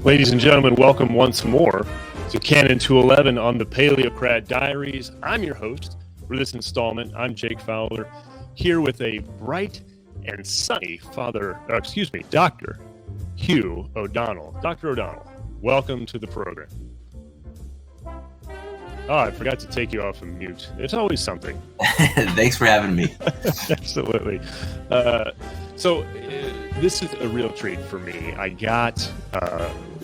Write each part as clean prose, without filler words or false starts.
Ladies and gentlemen, welcome once more to Canon 211 on the Paleocrat Diaries. I'm your host for this installment. I'm Jake Fowler, here with a bright and sunny Dr. Hugh O'Donnell. Dr. O'Donnell, welcome to the program. Oh, I forgot to take you off of mute. It's always something. Thanks for having me. Absolutely. This is a real treat for me. I got,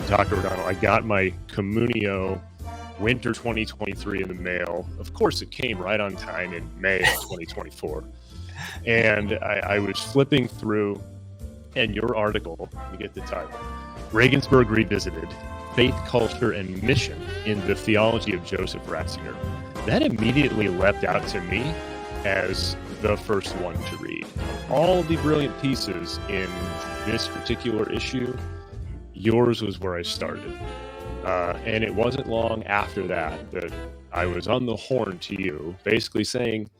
Dr. O'Donnell, I got my Communio Winter 2023 in the mail. Of course, it came right on time in May of 2024. And I was flipping through, and your article, you get the title, Regensburg Revisited, Faith, Culture, and Mission in the Theology of Joseph Ratzinger. That immediately leapt out to me as the first one to read. All the brilliant pieces in this particular issue, yours was where I started. And it wasn't long after that I was on the horn to you, basically saying,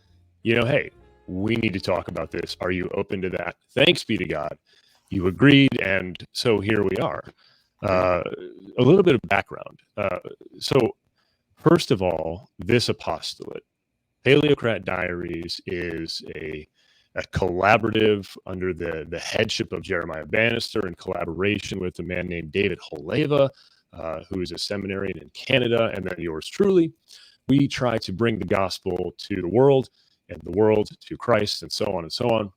hey, we need to talk about this. Are you open to that? Thanks be to God. You agreed, and so here we are. A little bit of background. So first of all, this apostolate, Paleocrat Diaries, is a collaborative under the headship of Jeremiah Bannister in collaboration with a man named David Holeva, who is a seminarian in Canada, and then yours truly. We try to bring the gospel to the world and the world to Christ, and so on and so on.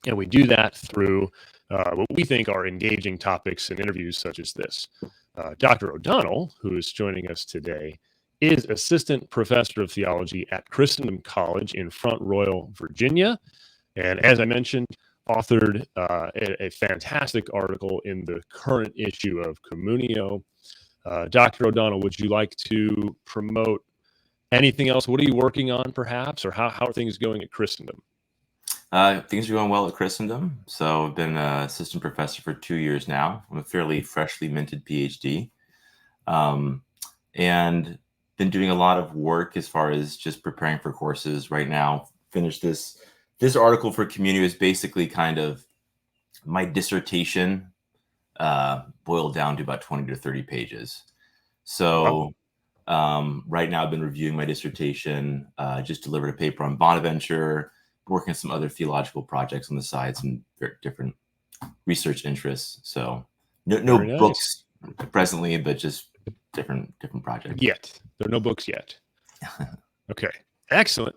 And we do that through what we think are engaging topics and interviews such as this. Dr. O'Donnell, who is joining us today, is assistant professor of theology at Christendom College in Front Royal, Virginia. And as I mentioned, authored a fantastic article in the current issue of Communio. Dr. O'Donnell, would you like to promote anything else? What are you working on, perhaps, or how are things going at Christendom? Things are going well at Christendom. So I've been an assistant professor for 2 years now. I'm a fairly freshly minted PhD. And been doing a lot of work as far as just preparing for courses right now. Finished this article for Communio is basically kind of my dissertation boiled down to about 20 to 30 pages. So right now I've been reviewing my dissertation, just delivered a paper on Bonaventure, working on some other theological projects on the side, some different research interests. So no Very books presently, but just different projects. There are no books yet. Okay, excellent.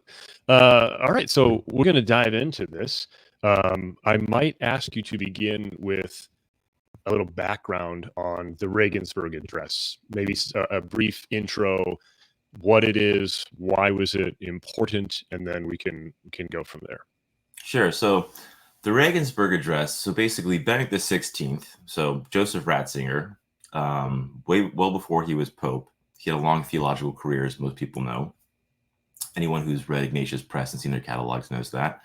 All right, so we're going to dive into this. I might ask you to begin with a little background on the Regensburg Address, maybe a brief intro, what it is, why was it important, and then we can go from there. Sure. So the Regensburg Address, so basically Benedict XVI, so Joseph Ratzinger, well before he was Pope, he had a long theological career, as most people know. Anyone who's read Ignatius Press and seen their catalogs knows that.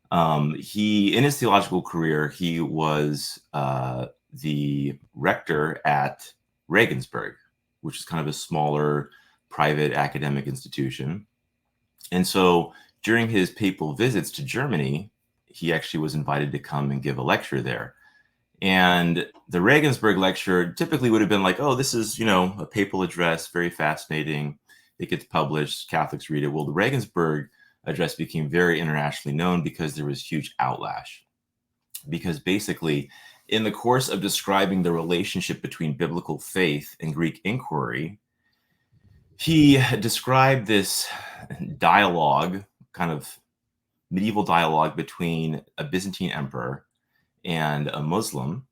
In his theological career, he was the rector at Regensburg, which is kind of a smaller private academic institution. And so during his papal visits to Germany, he actually was invited to come and give a lecture there. And the Regensburg lecture typically would have been like, oh, this is, a papal address, very fascinating. It gets published, Catholics read it. Well, the Regensburg address became very internationally known because there was huge outlash. Because basically, in the course of describing the relationship between biblical faith and Greek inquiry, he described this dialogue, kind of medieval dialogue between a Byzantine emperor and a Muslim.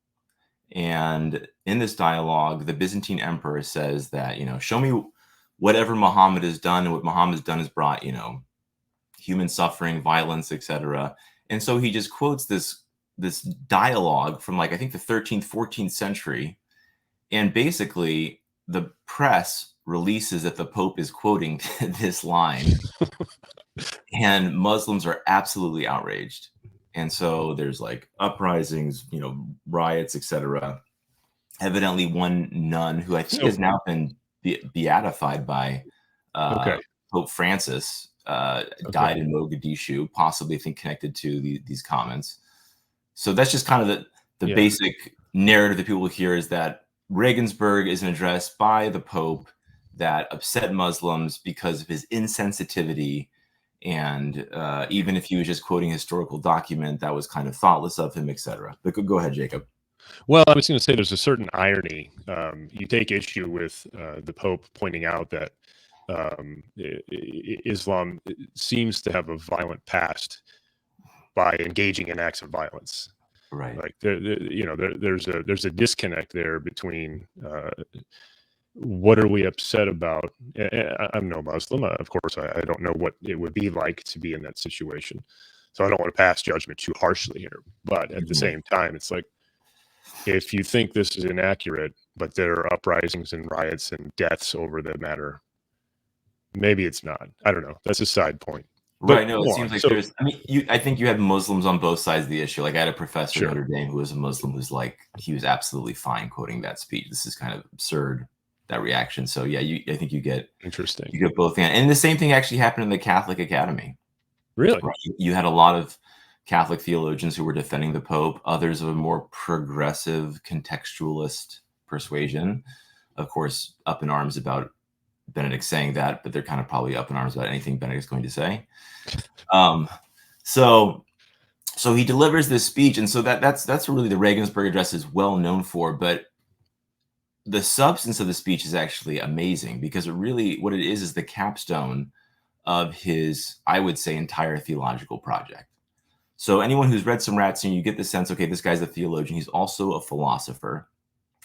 And in this dialogue, the Byzantine emperor says that, show me whatever Muhammad has done, and what Muhammad has done has brought, human suffering, violence, etc. And so he just quotes this dialogue from I think the 13th, 14th century. And basically the press releases that the Pope is quoting this line and Muslims are absolutely outraged. And so there's uprisings, riots, etc. Evidently one nun who I think has now been beatified by Pope Francis died in Mogadishu, possibly I think connected to these comments. So that's just kind of the basic narrative that people hear, is that Regensburg is an address by the Pope that upset Muslims because of his insensitivity. And even if he was just quoting a historical document, that was kind of thoughtless of him, etc. But go ahead, Jacob. Well, I was going to say there's a certain irony. You take issue with the Pope pointing out that Islam seems to have a violent past by engaging in acts of violence. Right. Like there's a disconnect there between what are we upset about? I'm no Muslim, of course. I don't know what it would be like to be in that situation, so I don't want to pass judgment too harshly here. But at the same time, it's like, if you think this is inaccurate, but there are uprisings and riots and deaths over the matter, maybe it's not. I don't know. That's a side point. Right. No, it seems like there's, I mean, I think you had Muslims on both sides of the issue. Like I had a professor at Notre Dame who was a Muslim who's like, he was absolutely fine quoting that speech. This is kind of absurd, that reaction. So yeah, I think you get interesting. You get both. And the same thing actually happened in the Catholic Academy. Really? Right? You had a lot of Catholic theologians who were defending the Pope, others of a more progressive contextualist persuasion, of course, up in arms about Benedict saying that, but they're kind of probably up in arms about anything Benedict's going to say. So he delivers this speech, and so that's what really the Regensburg Address is well known for. But the substance of the speech is actually amazing, because what it is the capstone of his, I would say, entire theological project. So anyone who's read some Ratzinger, you get the sense, okay, this guy's a theologian. He's also a philosopher,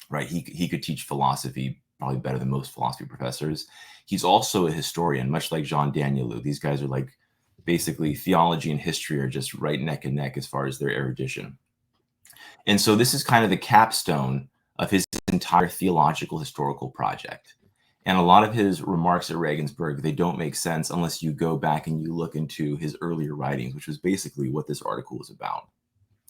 right? He could teach philosophy probably better than most philosophy professors. He's also a historian, much like Jean Danielou. These guys are like, basically theology and history are just right neck and neck as far as their erudition. And so this is kind of the capstone of his entire theological historical project. And a lot of his remarks at Regensburg, they don't make sense unless you go back and you look into his earlier writings, which was basically what this article was about.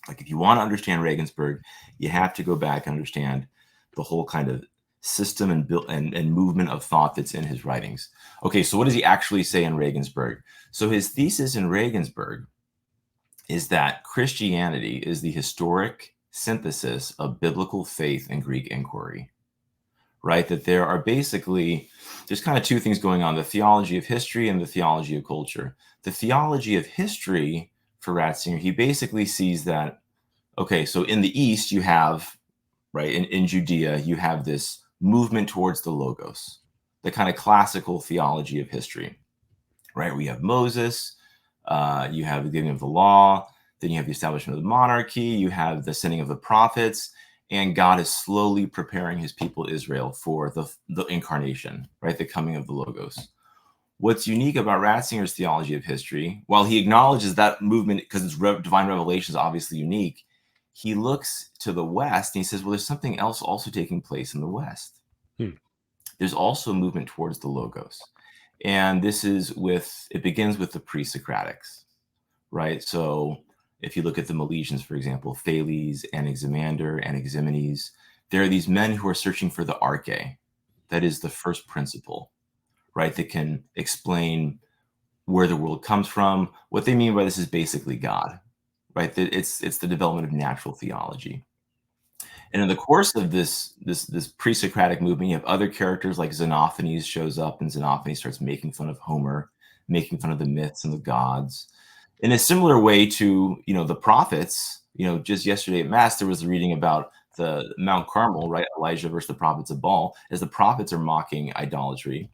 Like, if you want to understand Regensburg, you have to go back and understand the whole kind of system and movement of thought that's in his writings. Okay, so what does he actually say in Regensburg? So his thesis in Regensburg is that Christianity is the historic synthesis of biblical faith and Greek inquiry. Right? That there are basically, there's kind of two things going on: the theology of history and the theology of culture. The theology of history for Ratzinger, he basically sees that, okay, so in the East, you have, right, in Judea, you have this movement towards the Logos, the kind of classical theology of history, right? We have Moses, you have the giving of the law, then you have the establishment of the monarchy, you have the sending of the prophets, and God is slowly preparing his people Israel for the incarnation, right? The coming of the Logos. What's unique about Ratzinger's theology of history, while he acknowledges that movement because it's divine revelation is obviously unique, he looks to the West and he says, well, there's something else also taking place in the West. There's also a movement towards the Logos. And it begins with the pre-Socratics, right? So if you look at the Milesians, for example, Thales, Anaximander, Anaximenes, there are these men who are searching for the arche, that is the first principle, right? That can explain where the world comes from. What they mean by this is basically God, right? It's the development of natural theology. And in the course of this pre-Socratic movement, you have other characters like Xenophanes shows up, and Xenophanes starts making fun of Homer, making fun of the myths and the gods. In a similar way to, the prophets, just yesterday at Mass, there was a reading about the Mount Carmel, right? Elijah versus the prophets of Baal, as the prophets are mocking idolatry.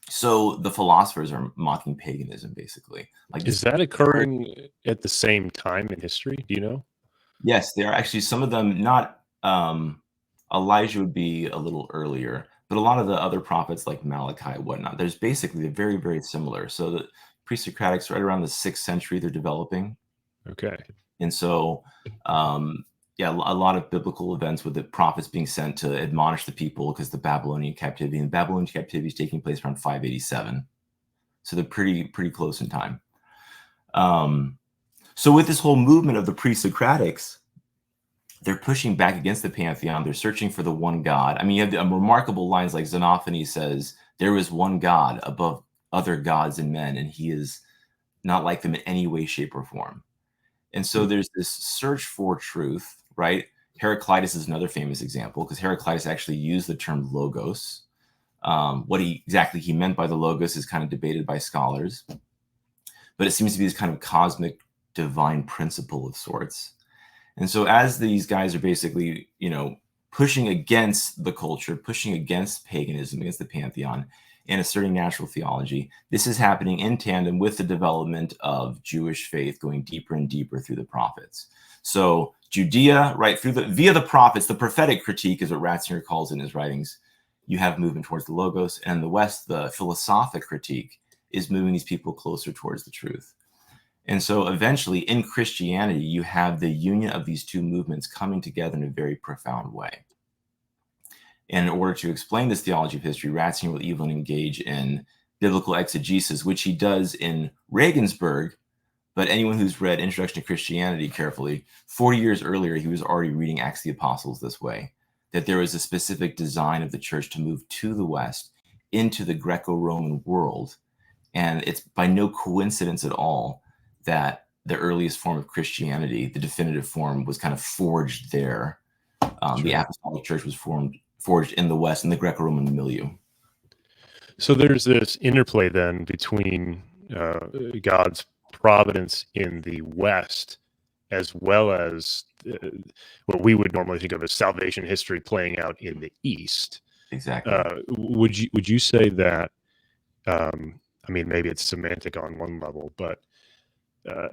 So the philosophers are mocking paganism, basically. Like, is that occurring at the same time in history? Do you know? Yes, there are actually some of them, not Elijah would be a little earlier, but a lot of the other prophets like Malachi and whatnot, there's basically, they're very, very similar. So the pre-Socratics, right around the 6th century, they're developing. Okay. And so, a lot of biblical events with the prophets being sent to admonish the people because the Babylonian captivity, and Babylonian captivity is taking place around 587. So they're pretty close in time. So with this whole movement of the pre-Socratics, they're pushing back against the pantheon. They're searching for the one God. I mean, you have remarkable lines like Xenophanes says, there is one God above other gods and men, and he is not like them in any way, shape, or form. And so there's this search for truth, right? Heraclitus is another famous example because Heraclitus actually used the term logos. What exactly he meant by the logos is kind of debated by scholars, but it seems to be this kind of cosmic divine principle of sorts. And so as these guys are basically, pushing against the culture, pushing against paganism, against the pantheon, and asserting natural theology, this is happening in tandem with the development of Jewish faith going deeper and deeper through the prophets. So Judea, right, via the prophets, the prophetic critique is what Ratzinger calls in his writings. You have movement towards the logos, and in the West, the philosophic critique is moving these people closer towards the truth. And so eventually in Christianity, you have the union of these two movements coming together in a very profound way. And in order to explain this theology of history, Ratzinger will even engage in biblical exegesis, which he does in Regensburg. But anyone who's read Introduction to Christianity carefully, 40 years earlier, he was already reading Acts of the Apostles this way, that there was a specific design of the church to move to the West into the Greco-Roman world. And it's by no coincidence at all that the earliest form of Christianity, the definitive form, was kind of forged there. Sure. The Apostolic Church was forged in the West, in the Greco-Roman milieu. So there's this interplay then between God's providence in the West, as well as what we would normally think of as salvation history playing out in the East. Exactly. Would you say that? I mean, maybe it's semantic on one level, but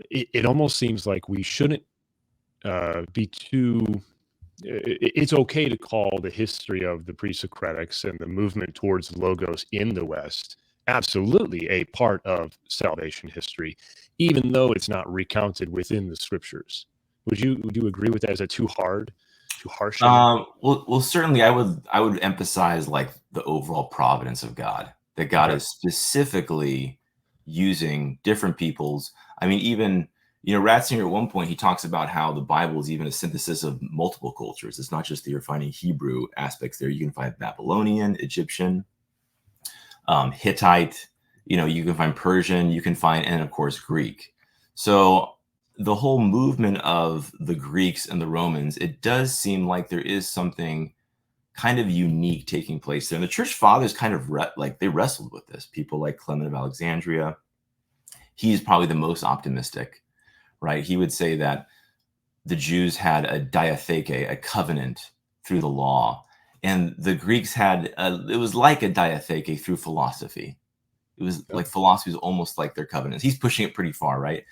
it almost seems like we shouldn't be too. It's okay to call the history of the pre-Socratics and the movement towards logos in the West absolutely a part of salvation history, even though it's not recounted within the scriptures. Would you agree with that? Is that too hard, too harsh? Well, certainly I would emphasize like the overall providence of God, that God is specifically using different peoples. I mean, even, Ratzinger at one point, he talks about how the Bible is even a synthesis of multiple cultures. It's not just that you're finding Hebrew aspects there. You can find Babylonian, Egyptian, Hittite, you can find Persian, you can find, and of course, Greek. So the whole movement of the Greeks and the Romans, it does seem like there is something kind of unique taking place there. And the church fathers kind of they wrestled with this. People like Clement of Alexandria, he's probably the most optimistic, right? He would say that the Jews had a diatheke, a covenant through the law, and the Greeks had it was like a diatheke through philosophy. It was like philosophy was almost like their covenants. He's pushing it pretty far, right?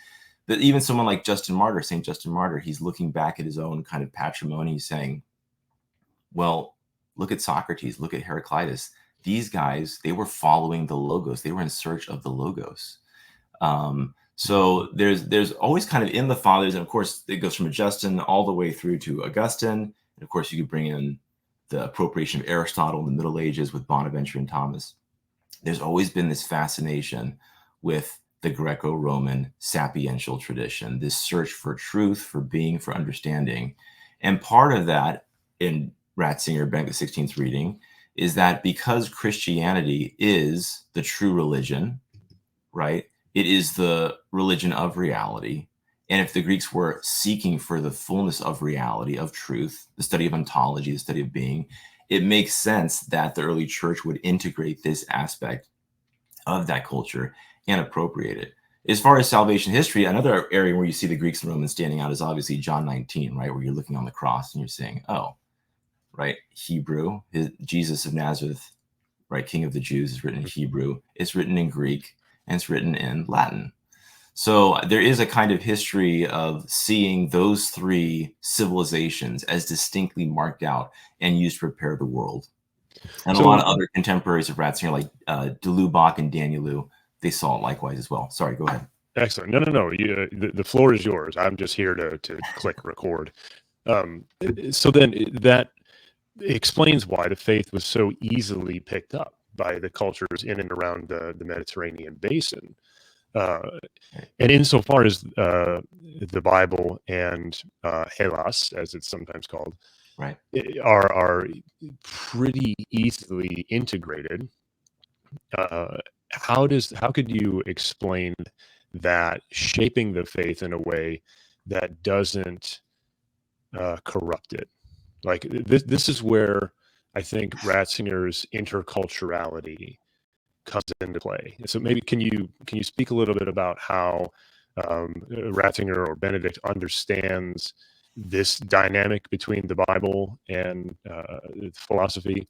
But even someone like Justin Martyr, St. Justin Martyr, he's looking back at his own kind of patrimony, saying, well, look at Socrates, look at Heraclitus. These guys, they were following the logos. They were in search of the logos. So there's always kind of in the fathers, and of course it goes from Justin all the way through to Augustine. And of course you could bring in the appropriation of Aristotle in the Middle Ages with Bonaventure and Thomas. There's always been this fascination with the Greco-Roman sapiential tradition, this search for truth, for being, for understanding. And part of that in Ratzinger, Benedict XVI's reading, is that because Christianity is the true religion, right? It is the religion of reality. And if the Greeks were seeking for the fullness of reality, of truth, the study of ontology, the study of being, it makes sense that the early church would integrate this aspect of that culture and appropriate it. As far as salvation history, another area where you see the Greeks and Romans standing out is obviously John 19, right? Where you're looking on the cross and you're saying, oh, right, Hebrew, Jesus of Nazareth, right, King of the Jews is written in Hebrew, it's written in Greek, and it's written in Latin. So there is a kind of history of seeing those three civilizations as distinctly marked out and used to prepare the world. And a lot of other contemporaries of Ratzinger, like de Lubac and Danielou, they saw it likewise as well. Sorry, go ahead. Excellent. No. The floor is yours. I'm just here to click record. So then that explains why the faith was so easily picked up by the cultures in and around the Mediterranean basin. And insofar as the Bible and Hellas, as it's sometimes called, right, are pretty easily integrated, how could you explain that shaping the faith in a way that doesn't corrupt it? Like this is where I think Ratzinger's interculturality comes into play. So maybe can you speak a little bit about how Ratzinger or Benedict understands this dynamic between the Bible and philosophy,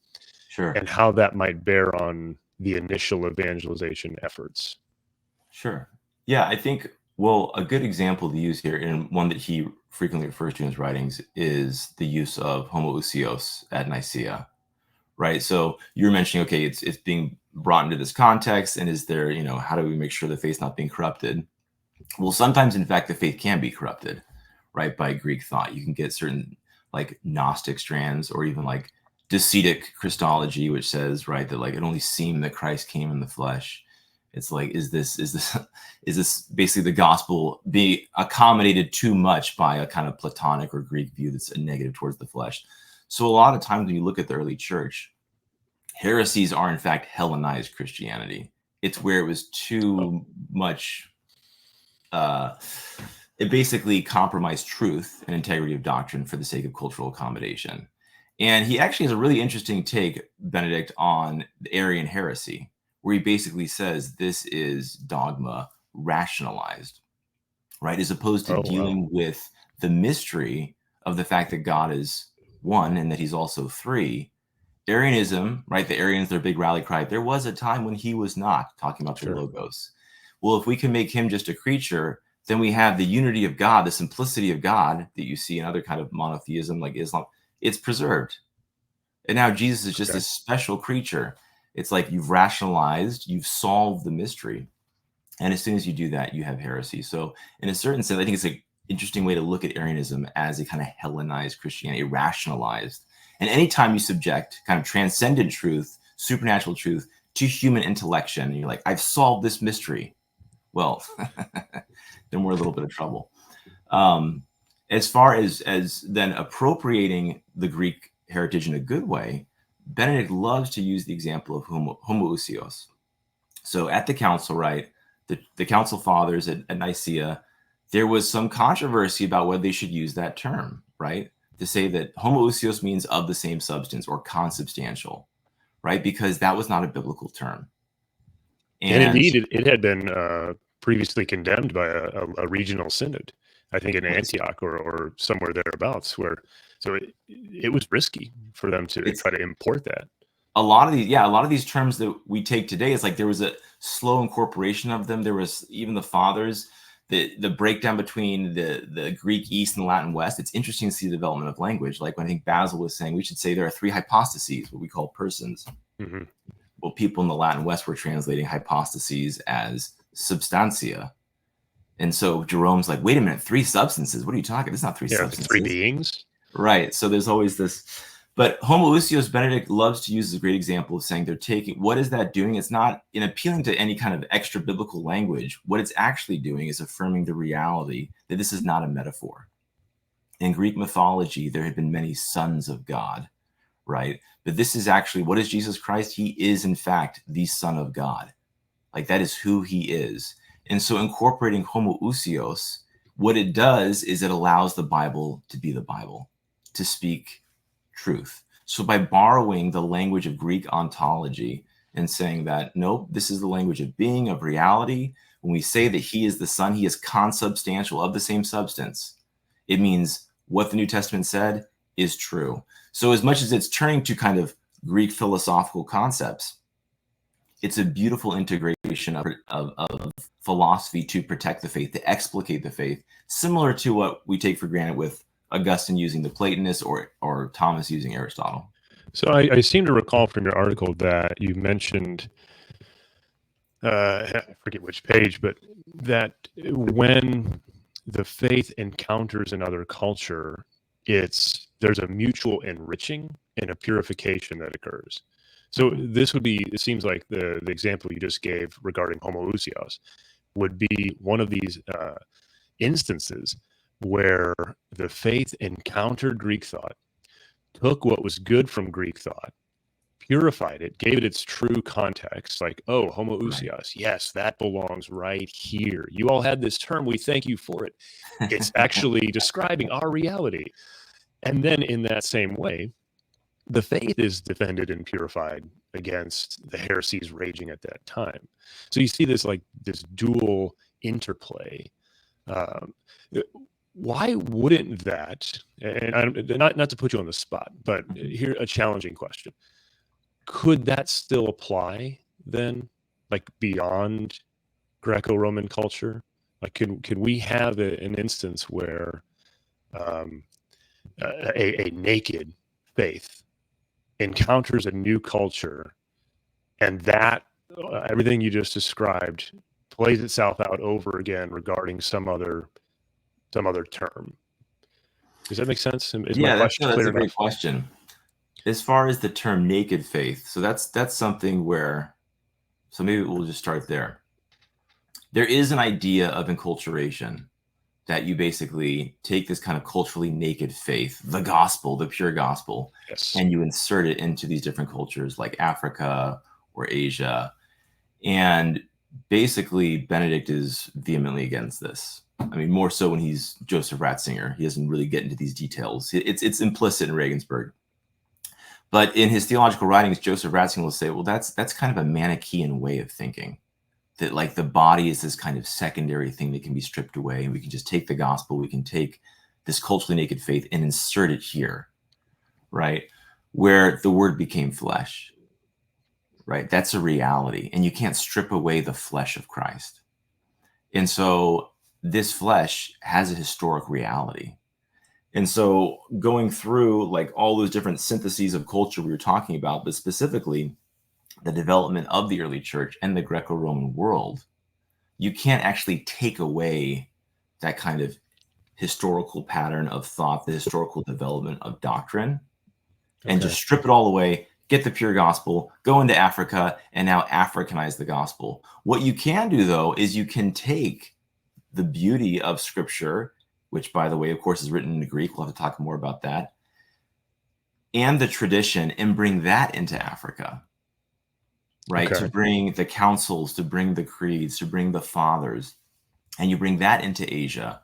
Sure. and how that might bear on the initial evangelization efforts? Sure. Yeah, I think, well, a good example to use here, and one that he frequently refers to in his writings, is the use of homoousios at Nicaea, right? So you're mentioning, okay, it's being brought into this context, and is there, how do we make sure the faith's not being corrupted? Well, sometimes, in fact, the faith can be corrupted, right, by Greek thought. You can get certain like Gnostic strands, or even like Docetic Christology, which says, right, that like it only seemed that Christ came in the flesh. It's like, is this is this basically the gospel being accommodated too much by a kind of Platonic or Greek view that's a negative towards the flesh? So a lot of times when you look at the early church, heresies are in fact Hellenized Christianity. It's where it was too much. It basically compromised truth and integrity of doctrine for the sake of cultural accommodation. And he actually has a really interesting take, Benedict, on the Arian heresy, where he basically says this is dogma rationalized, right? As opposed to dealing with the mystery of the fact that God is one and that he's also three. Arianism, right? The Arians, their big rally cry, there was a time when he was not, talking about the Logos. Well, if we can make him just a creature, then we have the unity of God, the simplicity of God that you see in other kind of monotheism like Islam. It's preserved. And now Jesus is just this special creature. It's like you've rationalized, you've solved the mystery. And as soon as you do that, you have heresy. So in a certain sense, I think it's an interesting way to look at Arianism as a kind of Hellenized Christianity, rationalized. And anytime you subject kind of transcendent truth, supernatural truth to human intellection, and you're like, I've solved this mystery. Well, then we're a little bit of trouble. As far as then appropriating the Greek heritage in a good way, Benedict loves to use the example of homoousios. So at the council, right, the council fathers at Nicaea, there was some controversy about whether they should use that term, right, to say that homoousios means of the same substance or consubstantial, right, because that was not a biblical term. And indeed, it had been previously condemned by a regional synod, I think in Antioch or somewhere thereabouts, so it was risky for them to try to import that. A lot of these terms that we take today, it's like there was a slow incorporation of them. There was even the fathers, the breakdown between the Greek East and the Latin West. It's interesting to see the development of language. Like when I think Basil was saying, we should say there are three hypostases, what we call persons. Mm-hmm. Well, people in the Latin West were translating hypostases as substantia. And so Jerome's like, wait a minute, three substances? What are you talking? It's not three substances. Three beings. Right. So there's always this. But homoousios, Benedict loves to use as a great example of saying they're taking, what is that doing? It's not in appealing to any kind of extra biblical language. What it's actually doing is affirming the reality that this is not a metaphor. In Greek mythology, there have been many sons of God, right? But this is actually, what is Jesus Christ? He is, in fact, the Son of God. Like that is who he is. And so incorporating homoousios, what it does is it allows the Bible to be the Bible, to speak truth. So by borrowing the language of Greek ontology and saying that, nope, this is the language of being, of reality. When we say that he is the Son, he is consubstantial, of the same substance. It means what the New Testament said is true. So as much as it's turning to kind of Greek philosophical concepts, it's a beautiful integration of philosophy to protect the faith, to explicate the faith, similar to what we take for granted with Augustine using the Platonists or Thomas using Aristotle. So I seem to recall from your article that you mentioned, I forget which page, but that when the faith encounters another culture, there's a mutual enriching and a purification that occurs. So this would be, it seems like the example you just gave regarding homoousios would be one of these instances where the faith encountered Greek thought, took what was good from Greek thought, purified it, gave it its true context, like, oh, homoousios, right. Yes, that belongs right here. You all had this term, we thank you for it. It's actually describing our reality. And then in that same way, the faith is defended and purified against the heresies raging at that time. So you see this dual interplay. Um, why wouldn't that? And not to put you on the spot, but here a challenging question: could that still apply then, like beyond Greco-Roman culture? Like, could we have an instance where um, a naked faith encounters a new culture, and that everything you just described plays itself out over again regarding some other term? Does that make sense? Is my Yeah, question that's clear a great enough? question. As far as the term naked faith, so that's something where, so maybe we'll just start there. There is an idea of enculturation, that you basically take this kind of culturally naked faith, the gospel, the pure gospel, Yes. and you insert it into these different cultures like Africa or Asia. And basically, Benedict is vehemently against this. I mean, more so when he's Joseph Ratzinger. He doesn't really get into these details. It's implicit in Regensburg. But in his theological writings, Joseph Ratzinger will say, well, that's kind of a Manichaean way of thinking, that like the body is this kind of secondary thing that can be stripped away, and we can just take the gospel, we can take this culturally naked faith and insert it here, right? Where the word became flesh, right? That's a reality, and you can't strip away the flesh of Christ. And so this flesh has a historic reality. And so going through like all those different syntheses of culture we were talking about, but specifically the development of the early church and the Greco-Roman world, you can't actually take away that kind of historical pattern of thought, the historical development of doctrine, and Okay. just strip it all away, get the pure gospel, go into Africa, and now Africanize the gospel. What you can do, though, is you can take the beauty of scripture, which, by the way, of course, is written in Greek. We'll have to talk more about that, and the tradition, and bring that into Africa. Right? Okay. To bring the councils, to bring the creeds, to bring the fathers, and you bring that into Asia.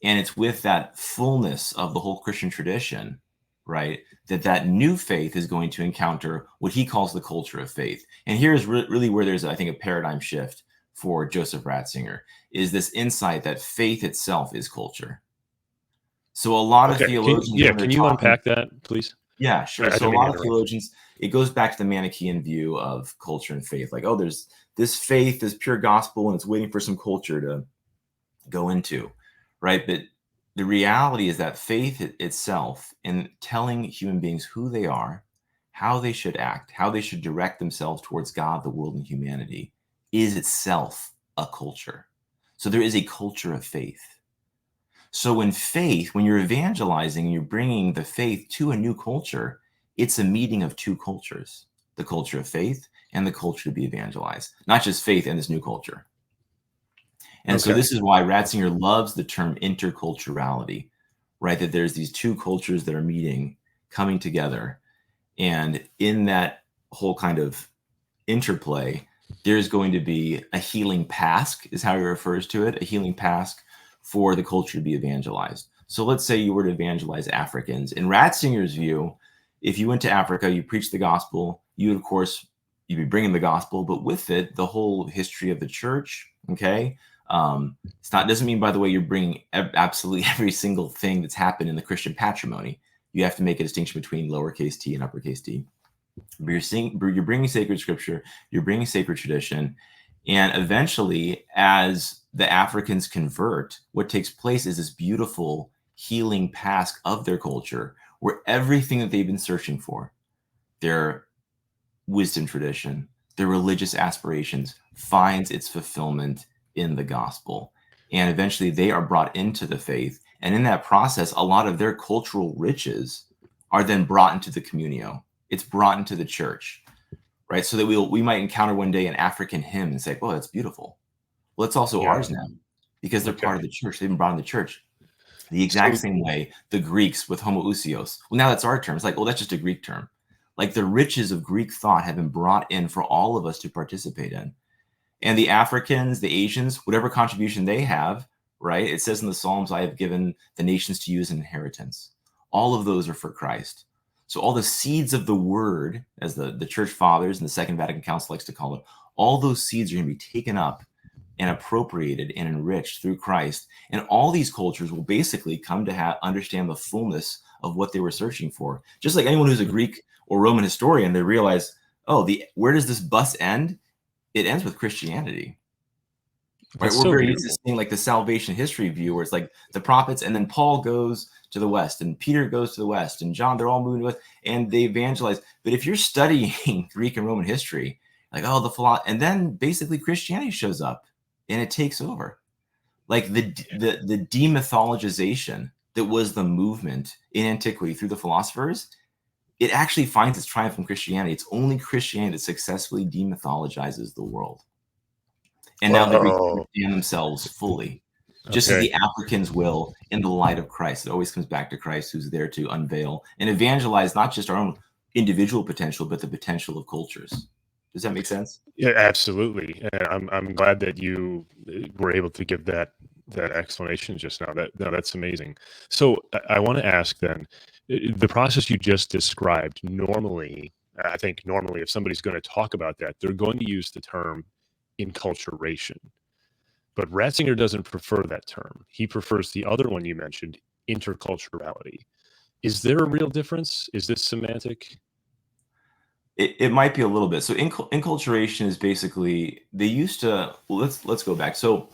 And it's with that fullness of the whole Christian tradition, right, that new faith is going to encounter what he calls the culture of faith. And here's really where there's, I think, a paradigm shift for Joseph Ratzinger, is this insight that faith itself is culture. So a lot of Okay. Theologians, when they're Can you talking, unpack that, please? yeah, sure. I So don't a mean to lot of interrupt. theologians, it goes back to the Manichaean view of culture and faith. Like, oh, there's this faith, this pure gospel, and it's waiting for some culture to go into, right? But the reality is that faith itself, in telling human beings who they are, how they should act, how they should direct themselves towards God, the world, and humanity, is itself a culture. So there is a culture of faith. So in faith, when you're evangelizing, you're bringing the faith to a new culture, it's a meeting of two cultures, the culture of faith and the culture to be evangelized, not just faith and this new culture. And so Okay. this is why Ratzinger loves the term interculturality, right? That there's these two cultures that are meeting, coming together. And in that whole kind of interplay, there's going to be a healing task, is how he refers to it, a healing task for the culture to be evangelized. So let's say you were to evangelize Africans. In Ratzinger's view, if you went to Africa, you preached the gospel, you would, of course, you'd be bringing the gospel, but with it, the whole history of the church, okay? It's not, doesn't mean, by the way, you're bringing absolutely every single thing that's happened in the Christian patrimony. You have to make a distinction between lowercase t and uppercase t. But you're bringing sacred scripture, you're bringing sacred tradition, and eventually, as the Africans convert, what takes place is this beautiful healing task of their culture, where everything that they've been searching for, their wisdom tradition, their religious aspirations, finds its fulfillment in the gospel. And eventually they are brought into the faith. And in that process, a lot of their cultural riches are then brought into the communio. It's brought into the church, right? So that we might encounter one day an African hymn and say, oh, that's beautiful. Well, it's also Yeah. ours now because they're Okay. part of the church. They've been brought in the church. The exact So same way the Greeks with homoousios. Well, now that's our term. It's like, well, that's just a Greek term. Like the riches of Greek thought have been brought in for all of us to participate in. And the Africans, the Asians, whatever contribution they have, right? It says in the Psalms, I have given the nations to you as an inheritance. all of those are for Christ. So all the seeds of the word, as the church fathers and the Second Vatican Council likes to call it, all those seeds are going to be taken up and appropriated and enriched through Christ. And all these cultures will basically come to understand the fullness of what they were searching for. Just like anyone who's a Greek or Roman historian, they realize, oh, where does this bus end? It ends with Christianity. Right? We're very used to seeing like the salvation history view where it's like the prophets, and then Paul goes to the west, and Peter goes to the west, and John, they're all moving to the west, and they evangelize. But if you're studying Greek and Roman history, like, oh, and then basically Christianity shows up and it takes over. Like the demythologization that was the movement in antiquity through the philosophers, it actually finds its triumph in Christianity. It's only Christianity that successfully demythologizes the world. And now they understand themselves fully, just as the Africans will in the light of Christ. It always comes back to Christ, who's there to unveil and evangelize not just our own individual potential, but the potential of cultures. Does that make sense? Yeah, absolutely. And I'm glad that you were able to give that explanation just now. That's amazing. So I want to ask then, the process you just described, I think normally if somebody's going to talk about that, they're going to use the term inculturation. But Ratzinger doesn't prefer that term. He prefers the other one you mentioned, interculturality. Is there a real difference? Is this semantic? It might be a little bit. So inculturation is basically, they used to, let's go back. So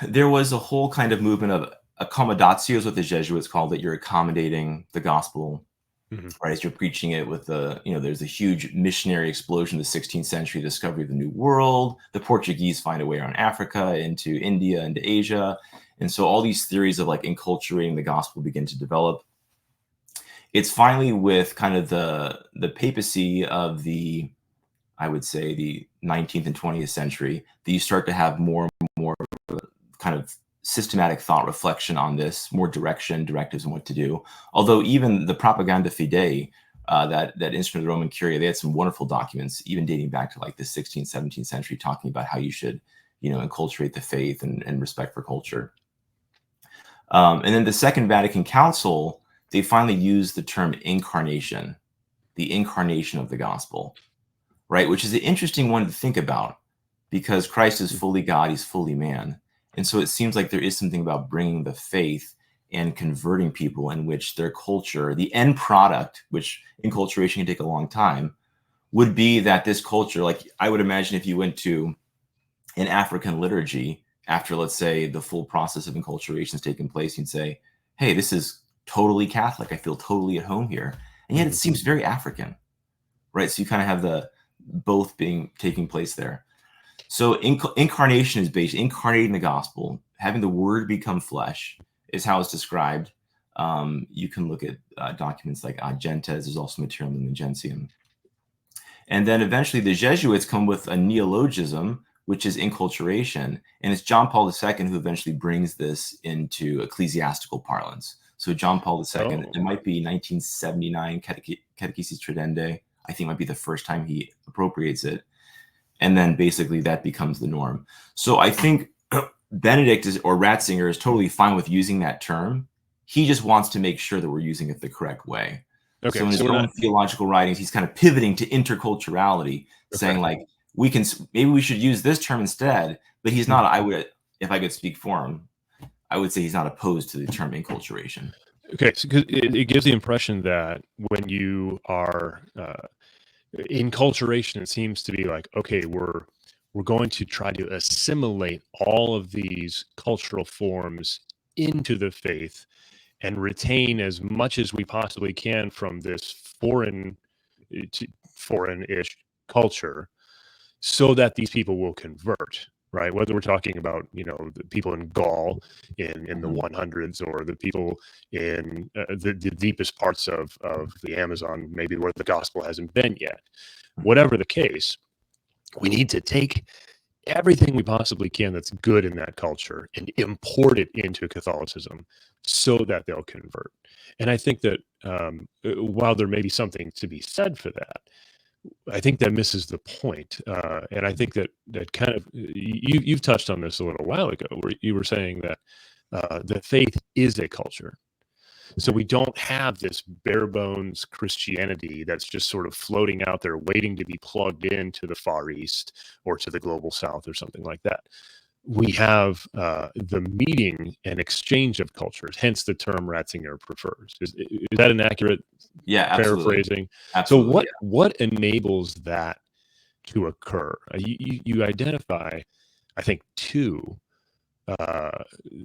there was a whole kind of movement of accommodatio, is what the Jesuits called it. You're accommodating the gospel, right? As you're preaching it with there's a huge missionary explosion in the 16th century, discovery of the New World. The Portuguese find a way around Africa, into India, into Asia. And so all these theories of like enculturating the gospel begin to develop. It's finally with kind of the papacy of I would say the 19th and 20th century, that you start to have more and more kind of systematic thought reflection on this, more directives on what to do. Although even the Propaganda Fidei, that instrument of the Roman Curia, they had some wonderful documents, even dating back to like the 16th, 17th century, talking about how you should, enculturate the faith and respect for culture. And then the Second Vatican Council, they finally used the term incarnation, the incarnation of the gospel, right? Which is an interesting one to think about, because Christ is fully God, he's fully man. And so it seems like there is something about bringing the faith and converting people in which their culture, the end product, which enculturation can take a long time, would be that this culture, like I would imagine if you went to an African liturgy after, let's say, the full process of enculturation has taken place, you'd say, hey, this is totally Catholic. I feel totally at home here. And yet it seems very African, right? So you kind of have both taking place there. So incarnation is based, incarnating the gospel, having the word become flesh is how it's described. You can look at documents like Ad Gentes. There's also Material Lumen Gentium. And then eventually the Jesuits come with a neologism, which is inculturation. And it's John Paul II who eventually brings this into ecclesiastical parlance. So John Paul II, it might be 1979, Catechesis Tradendae, I think might be the first time he appropriates it. And then basically that becomes the norm. So I think Benedict or Ratzinger is totally fine with using that term. He just wants to make sure that we're using it the correct way. Okay, so in his own theological writings, he's kind of pivoting to interculturality, saying like, maybe we should use this term instead, but he's not, if I could speak for him, I would say he's not opposed to the term enculturation. Okay, so it gives the impression that when you are enculturation, it seems to be like, okay, we're going to try to assimilate all of these cultural forms into the faith and retain as much as we possibly can from this foreign-ish culture, so that these people will convert, right? Whether we're talking about, the people in Gaul in the 100s, or the people in the deepest parts of the Amazon, maybe where the gospel hasn't been yet. Whatever the case, we need to take everything we possibly can that's good in that culture and import it into Catholicism so that they'll convert. And I think that while there may be something to be said for that, I think that misses the point. And I think that kind of, you've touched on this a little while ago, where you were saying that the faith is a culture. So we don't have this bare bones Christianity that's just sort of floating out there waiting to be plugged into the Far East or to the global South or something like that. We have the meeting and exchange of cultures, hence the term Ratzinger prefers. Is that an accurate paraphrasing? Absolutely. So what enables that to occur? You identify, I think, two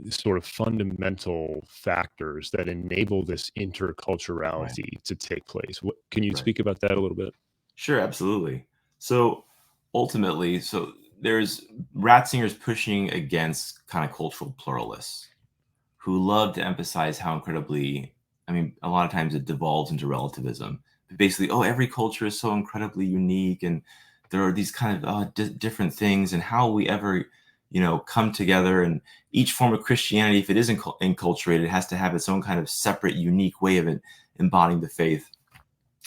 sort of fundamental factors that enable this interculturality to take place. Can you speak about that a little bit? Sure, absolutely. So ultimately, there's Ratzinger's pushing against kind of cultural pluralists who love to emphasize how incredibly, I mean, a lot of times it devolves into relativism. Basically, oh, every culture is so incredibly unique, and there are these kind of different things, and how we ever, come together. And each form of Christianity, if it is enculturated, has to have its own kind of separate, unique way of embodying the faith,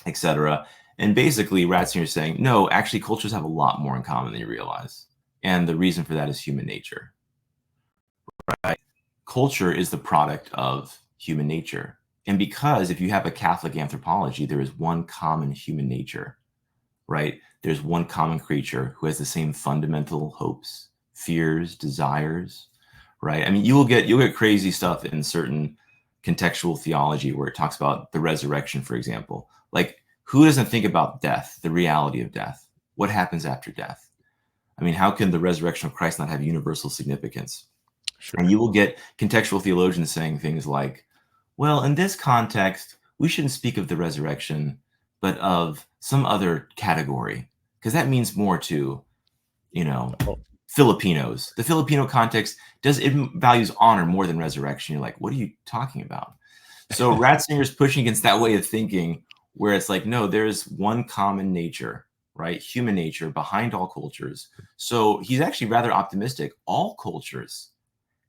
etc. And basically, Ratzinger is saying, no, actually, cultures have a lot more in common than you realize, and the reason for that is human nature. Right? Culture is the product of human nature. And because if you have a Catholic anthropology, there is one common human nature, right? There's one common creature who has the same fundamental hopes, fears, desires, right? I mean, you'll get crazy stuff in certain contextual theology where it talks about the resurrection, for example. Like, who doesn't think about death, the reality of death? What happens after death? I mean, how can the resurrection of Christ not have universal significance? Sure. And you will get contextual theologians saying things like, well, in this context, we shouldn't speak of the resurrection, but of some other category, because that means more to, Filipinos. The Filipino context values honor more than resurrection. You're like, what are you talking about? So Ratzinger's pushing against that way of thinking, where it's like, no, there's one common nature, right? Human nature behind all cultures. So he's actually rather optimistic. All cultures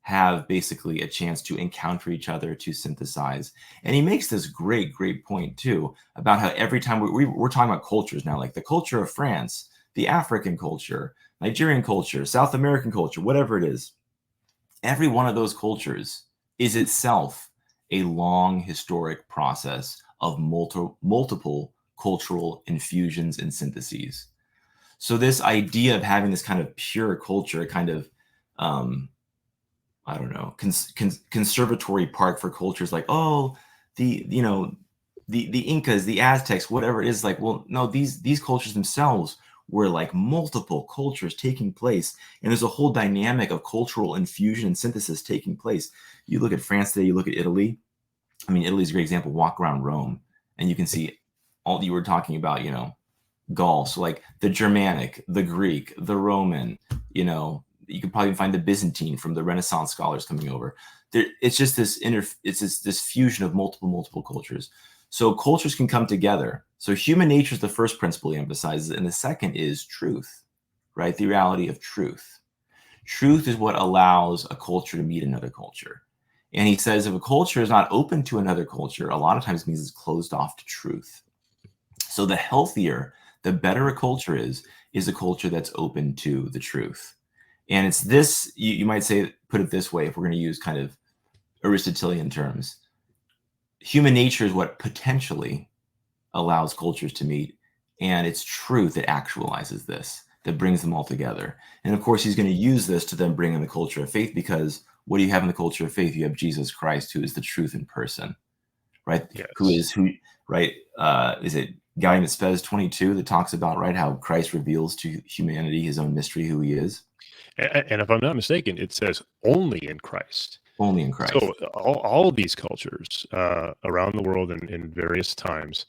have basically a chance to encounter each other, to synthesize. And he makes this great point too, about how every time we're talking about cultures now, like the culture of France, the African culture, Nigerian culture, South American culture, whatever it is, every one of those cultures is itself a long historic process of multiple cultural infusions and syntheses. So this idea of having this kind of pure culture, kind of, I don't know, conservatory park for cultures, like, oh, the Incas, the Aztecs, whatever it is, like, well, no, these cultures themselves were like multiple cultures taking place, and there's a whole dynamic of cultural infusion and synthesis taking place. You look at France today, you look at Italy. I mean, Italy's a great example. Walk around Rome, and you can see all you were talking about, Gaul. So like the Germanic, the Greek, the Roman, you could probably find the Byzantine from the Renaissance scholars coming over. It's just this fusion of multiple cultures. So cultures can come together. So human nature is the first principle he emphasizes, and the second is truth, right? The reality of truth. Truth is what allows a culture to meet another culture. And he says if a culture is not open to another culture, a lot of times it means it's closed off to truth. So the healthier, the better a culture is a culture that's open to the truth. And it's this, you might say, put it this way, if we're going to use kind of Aristotelian terms, human nature is what potentially allows cultures to meet, and it's truth that actualizes this, that brings them all together. And of course, he's going to use this to then bring in the culture of faith, because what do you have in the culture of faith? You have Jesus Christ, who is the truth in person, right? Yes. Is it Gaudium et Spes 22 that talks about, right, how Christ reveals to humanity his own mystery, who he is? And if I'm not mistaken, it says only in Christ. Only in Christ. So all of these cultures around the world in various times,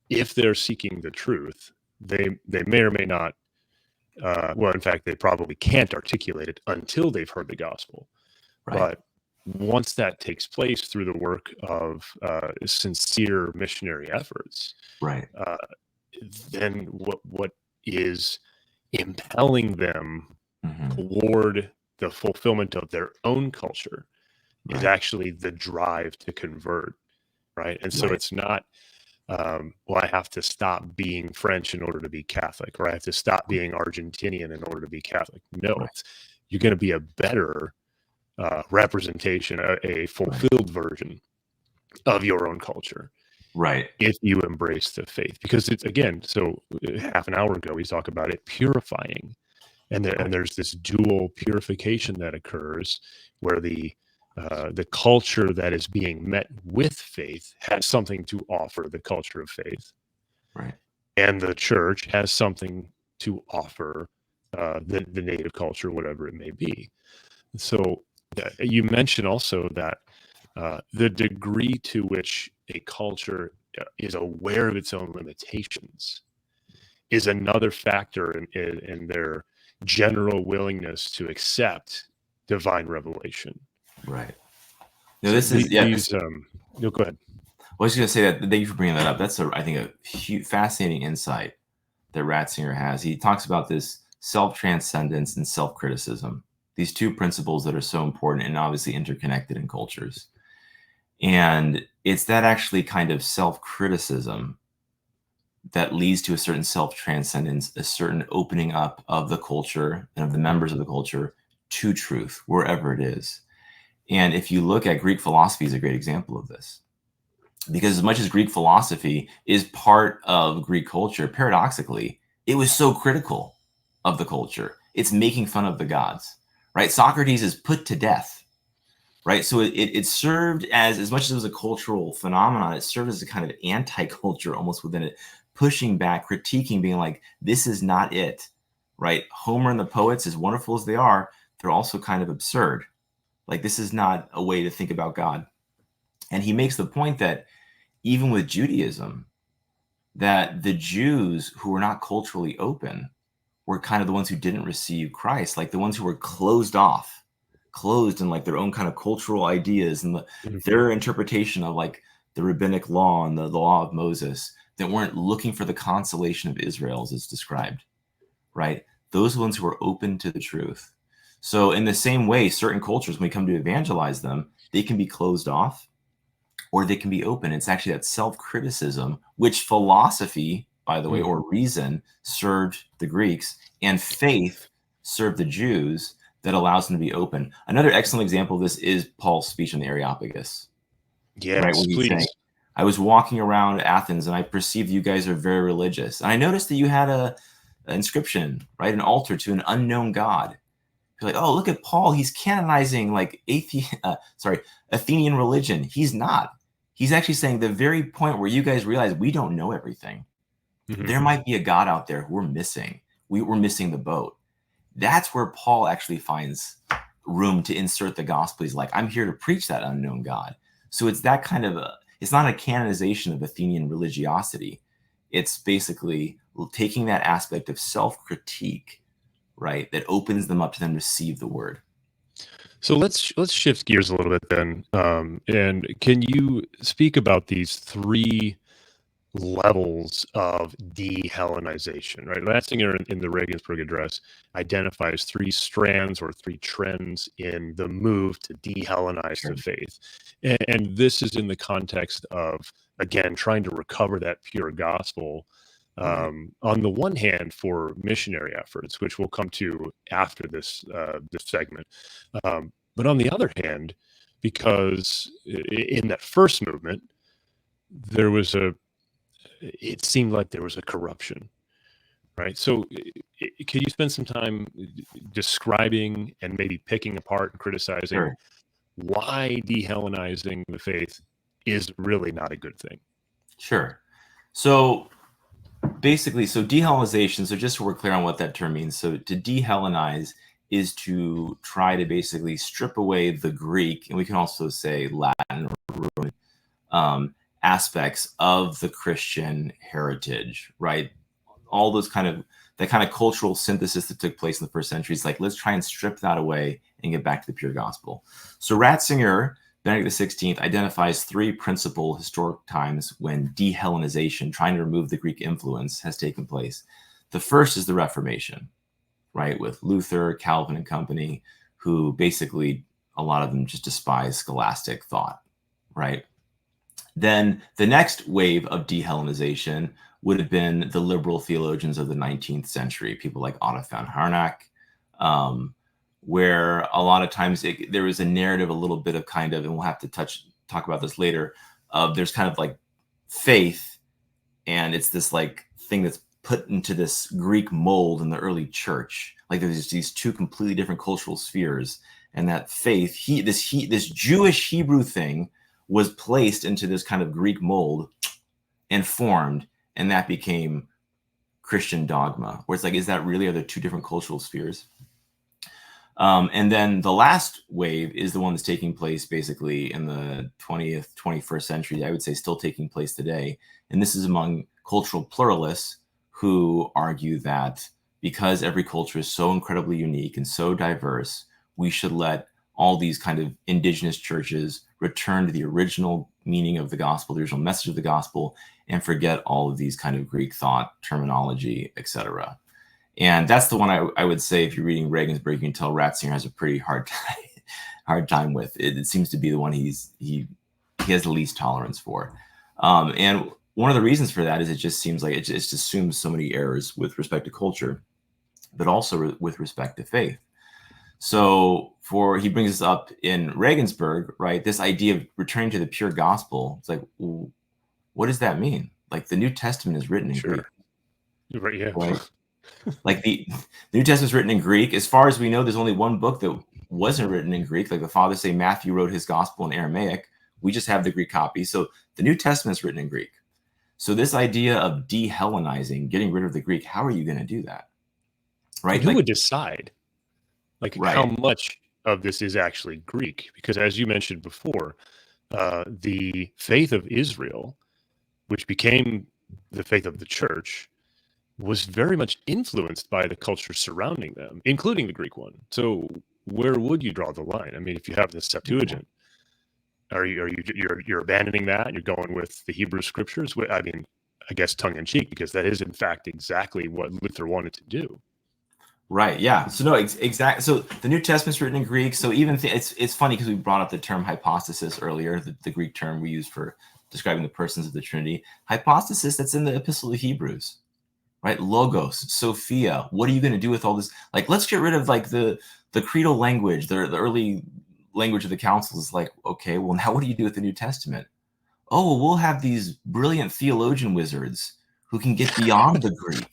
if they're seeking the truth, they may or may not, well, in fact, they probably can't articulate it until they've heard the gospel. Right. But once that takes place through the work of sincere missionary efforts, right, then what is impelling them toward the fulfillment of their own culture is actually the drive to convert, right? And so it's not, well, I have to stop being French in order to be Catholic, or I have to stop being Argentinian in order to be Catholic. No, you're going to be a better representation, a fulfilled version of your own culture Right. if you embrace the faith. Because it's, again, so half an hour ago, we talked about it purifying. And there's this dual purification that occurs where the culture that is being met with faith has something to offer the culture of faith, Right. and the church has something to offer the native culture, whatever it may be. So you mentioned also that the degree to which a culture is aware of its own limitations is another factor in their general willingness to accept divine revelation. Right. No, So this is these no, go ahead. I was going to say that. Thank you for bringing that up. That's I think a fascinating insight that Ratzinger has. He talks about this self-transcendence and self-criticism, these two principles that are so important and obviously interconnected in cultures. And it's that actually kind of self-criticism that leads to a certain self-transcendence, a certain opening up of the culture and of the members of the culture to truth, wherever it is. And if you look at Greek philosophy is a great example of this. Because as much as Greek philosophy is part of Greek culture, paradoxically, it was so critical of the culture. It's making fun of the gods, right? Socrates is put to death, right? So it served as much as it was a cultural phenomenon, it served as a kind of anti-culture almost within it, pushing back, critiquing, being like, this is not it, right? Homer and the poets, as wonderful as they are, they're also kind of absurd. Like, this is not a way to think about God. And he makes the point that even with Judaism, that the Jews who were not culturally open were kind of the ones who didn't receive Christ, like the ones who were closed in like their own kind of cultural ideas and their interpretation of like the rabbinic law and the law of Moses, that weren't looking for the consolation of Israel as it's described, right? Those are the ones who are open to the truth. So in the same way, certain cultures, when we come to evangelize them, they can be closed off or they can be open. It's actually that self-criticism, which philosophy, by the way, or reason served the Greeks, and faith served the Jews, that allows them to be open. Another excellent example of this is Paul's speech on the Areopagus. Yes, right, where he's please. saying, I was walking around Athens and I perceived you guys are very religious. And I noticed that you had an inscription, right, an altar to an unknown god. You're like, oh, look at Paul. He's canonizing like Athenian religion. He's not. He's actually saying the very point where you guys realize we don't know everything. There might be a God out there who we're missing. We're missing the boat. That's where Paul actually finds room to insert the gospel. He's like, I'm here to preach that unknown God. So it's that kind of it's not a canonization of Athenian religiosity. It's basically taking that aspect of self-critique, right, that opens them up to then receive the word. So let's shift gears a little bit then. And can you speak about these three levels of de-Hellenization, right? Ratzinger in the Regensburg address identifies three strands or three trends in the move to de-Hellenize the faith. And this is in the context of, again, trying to recover that pure gospel on the one hand for missionary efforts, which we'll come to after this segment. But on the other hand, because in that first movement, it seemed like there was a corruption, right? So can you spend some time describing and maybe picking apart and criticizing why de-Hellenizing the faith is really not a good thing? Sure. So basically, de-Hellenization, so just so we're clear on what that term means. So to de-Hellenize is to try to basically strip away the Greek, and we can also say Latin or Roman, aspects of the Christian heritage, right? All those kind of cultural synthesis that took place in the first century. It's like, let's try and strip that away and get back to the pure gospel. So Ratzinger, Benedict XVI, identifies three principal historic times when de-Hellenization, trying to remove the Greek influence, has taken place. The first is the Reformation, right? With Luther, Calvin, and company, who basically, a lot of them just despise scholastic thought, right? Then the next wave of de-Hellenization would have been the liberal theologians of the 19th century, people like Otto von Harnack, where a lot of times there was a narrative, a little bit of kind of, and we'll have to talk about this later, there's kind of like faith, and it's this like thing that's put into this Greek mold in the early church. Like there's these two completely different cultural spheres, and that faith, this Jewish Hebrew thing was placed into this kind of Greek mold and formed, and that became Christian dogma. Where it's like, is that really, are there two different cultural spheres? And then the last wave is the one that's taking place basically in the 20th, 21st century, I would say still taking place today. And this is among cultural pluralists who argue that because every culture is so incredibly unique and so diverse, we should let all these kind of indigenous churches return to the original meaning of the gospel, the original message of the gospel, and forget all of these kind of Greek thought, terminology, etc. And that's the one I would say, if you're reading Regensburg, you can tell Ratzinger has a pretty hard time with. It seems to be the one he has the least tolerance for. And one of the reasons for that is it just seems like it just assumes so many errors with respect to culture, but also with respect to faith. So he brings us up in Regensburg, right? This idea of returning to the pure gospel. It's like, well, what does that mean? Like the New Testament is written in Greek. Right, yeah. Right? Like the New Testament is written in Greek. As far as we know, there's only one book that wasn't written in Greek. Like the fathers say Matthew wrote his gospel in Aramaic. We just have the Greek copy. So the New Testament is written in Greek. So this idea of de-Hellenizing, getting rid of the Greek, how are you going to do that? Right? And who would decide? Like right. How much of this is actually Greek? Because as you mentioned before, the faith of Israel, which became the faith of the church, was very much influenced by the culture surrounding them, including the Greek one. So where would you draw the line? I mean, if you have the Septuagint, you're abandoning that and you're going with the Hebrew scriptures? I mean, I guess tongue in cheek, because that is in fact exactly what Luther wanted to do. Right. Yeah. So no, exactly. So the New Testament's written in Greek. So even it's funny because we brought up the term hypostasis earlier, the Greek term we use for describing the persons of the Trinity. Hypostasis, that's in the Epistle of Hebrews, right? Logos, Sophia. What are you going to do with all this? Like, let's get rid of like the creedal language, the early language of the councils. Is like, okay, well now what do you do with the New Testament? Oh, well, we'll have these brilliant theologian wizards who can get beyond the Greek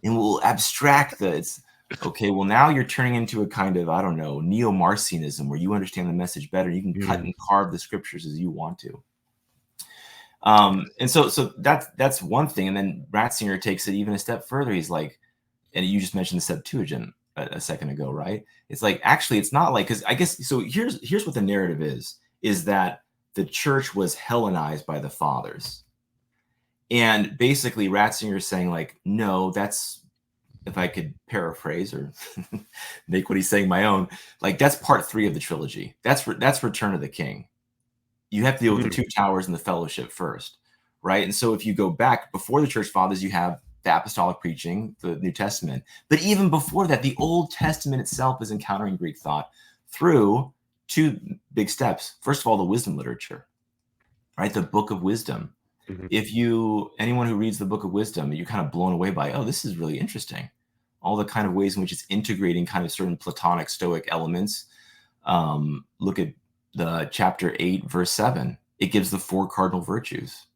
and we'll abstract it's. Okay, well, now you're turning into a kind of, I don't know, neo-Marcionism where you understand the message better. You can cut and carve the scriptures as you want to. And so that's one thing. And then Ratzinger takes it even a step further. He's like, and you just mentioned the Septuagint a second ago, right? It's like, actually, it's not like, because I guess, so here's what the narrative is that the church was Hellenized by the fathers. And basically Ratzinger is saying like, no, that's, if I could paraphrase or make what he's saying my own, like that's part 3 of the trilogy. That's Return of the King. You have to deal with the 2 towers and the fellowship first, right? And so if you go back before the church fathers, you have the apostolic preaching, the New Testament. But even before that, the Old Testament itself is encountering Greek thought through 2 big steps. First of all, the wisdom literature, right? The Book of Wisdom. If anyone who reads the Book of Wisdom, you're kind of blown away by, oh, this is really interesting. All the kind of ways in which it's integrating kind of certain Platonic Stoic elements. Look at the chapter 8, verse 7. It gives the 4 cardinal virtues,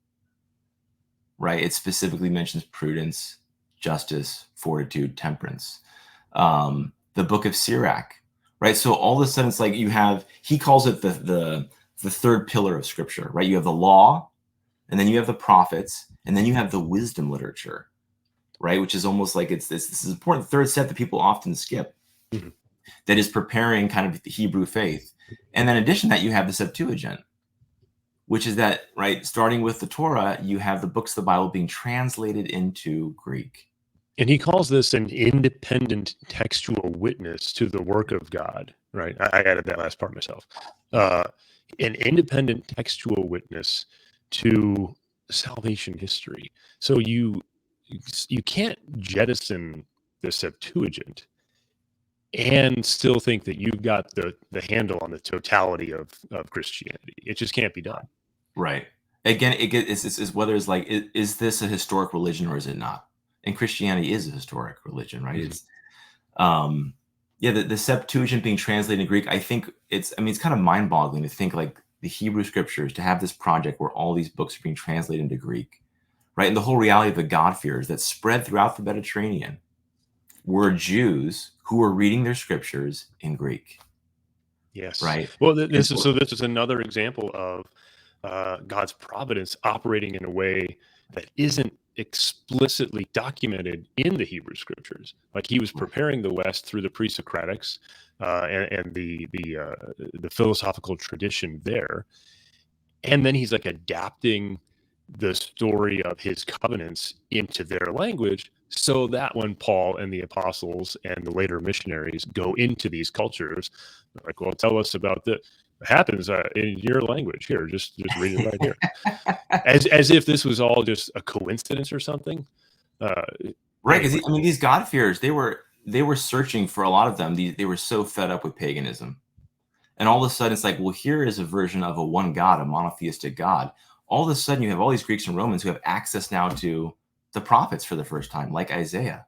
right? It specifically mentions prudence, justice, fortitude, temperance. The Book of Sirach, right? So all of a sudden it's like he calls it the 3rd pillar of Scripture, right? You have the law, and then you have the prophets, and then you have the wisdom literature, right? Which is almost like this is an important 3rd step that people often skip, that is preparing kind of the Hebrew faith. And then in addition to that, you have the Septuagint, which is that, right, starting with the Torah, you have the books of the Bible being translated into Greek. And he calls this an independent textual witness to the work of God, right? I added that last part myself. An independent textual witness to salvation history. So you can't jettison the Septuagint and still think that you've got the handle on the totality of Christianity. It just can't be done. Right. Again, it's whether it's like, is this a historic religion or is it not? And Christianity is a historic religion, right? It's the Septuagint being translated in Greek. I think it's kind of mind-boggling to think like the Hebrew scriptures, to have this project where all these books are being translated into Greek, right? And the whole reality of the God-fearers that spread throughout the Mediterranean were Jews who were reading their scriptures in Greek, Yes. right? Well, And this is another example of God's providence operating in a way that isn't explicitly documented in the Hebrew scriptures. Like he was preparing the West through the pre-Socratics and the philosophical tradition there, and then he's like adapting the story of his covenants into their language so that when Paul and the apostles and the later missionaries go into these cultures, they're like, well, tell us about the happens in your language here. Just read it right here. As if this was all just a coincidence or something. right, because Anyway. I mean, these God-fearers, they were searching for a lot of them. They were so fed up with paganism. And all of a sudden, it's like, well, here is a version of a one God, a monotheistic God. All of a sudden, you have all these Greeks and Romans who have access now to the prophets for the first time, like Isaiah.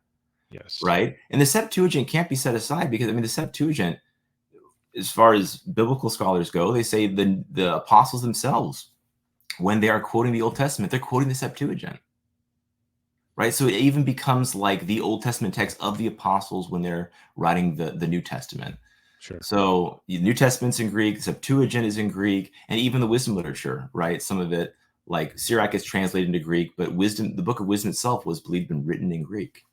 Yes. Right? And the Septuagint can't be set aside because, I mean, the Septuagint, as far as biblical scholars go, they say the apostles themselves, when they are quoting the Old Testament, they're quoting the Septuagint. Right? So it even becomes like the Old Testament text of the apostles when they're writing the New Testament. Sure. So the New Testament's in Greek, Septuagint is in Greek, and even the wisdom literature, right? Some of it, like Sirach, is translated into Greek, but wisdom, the book of wisdom itself, was believed to be written in Greek.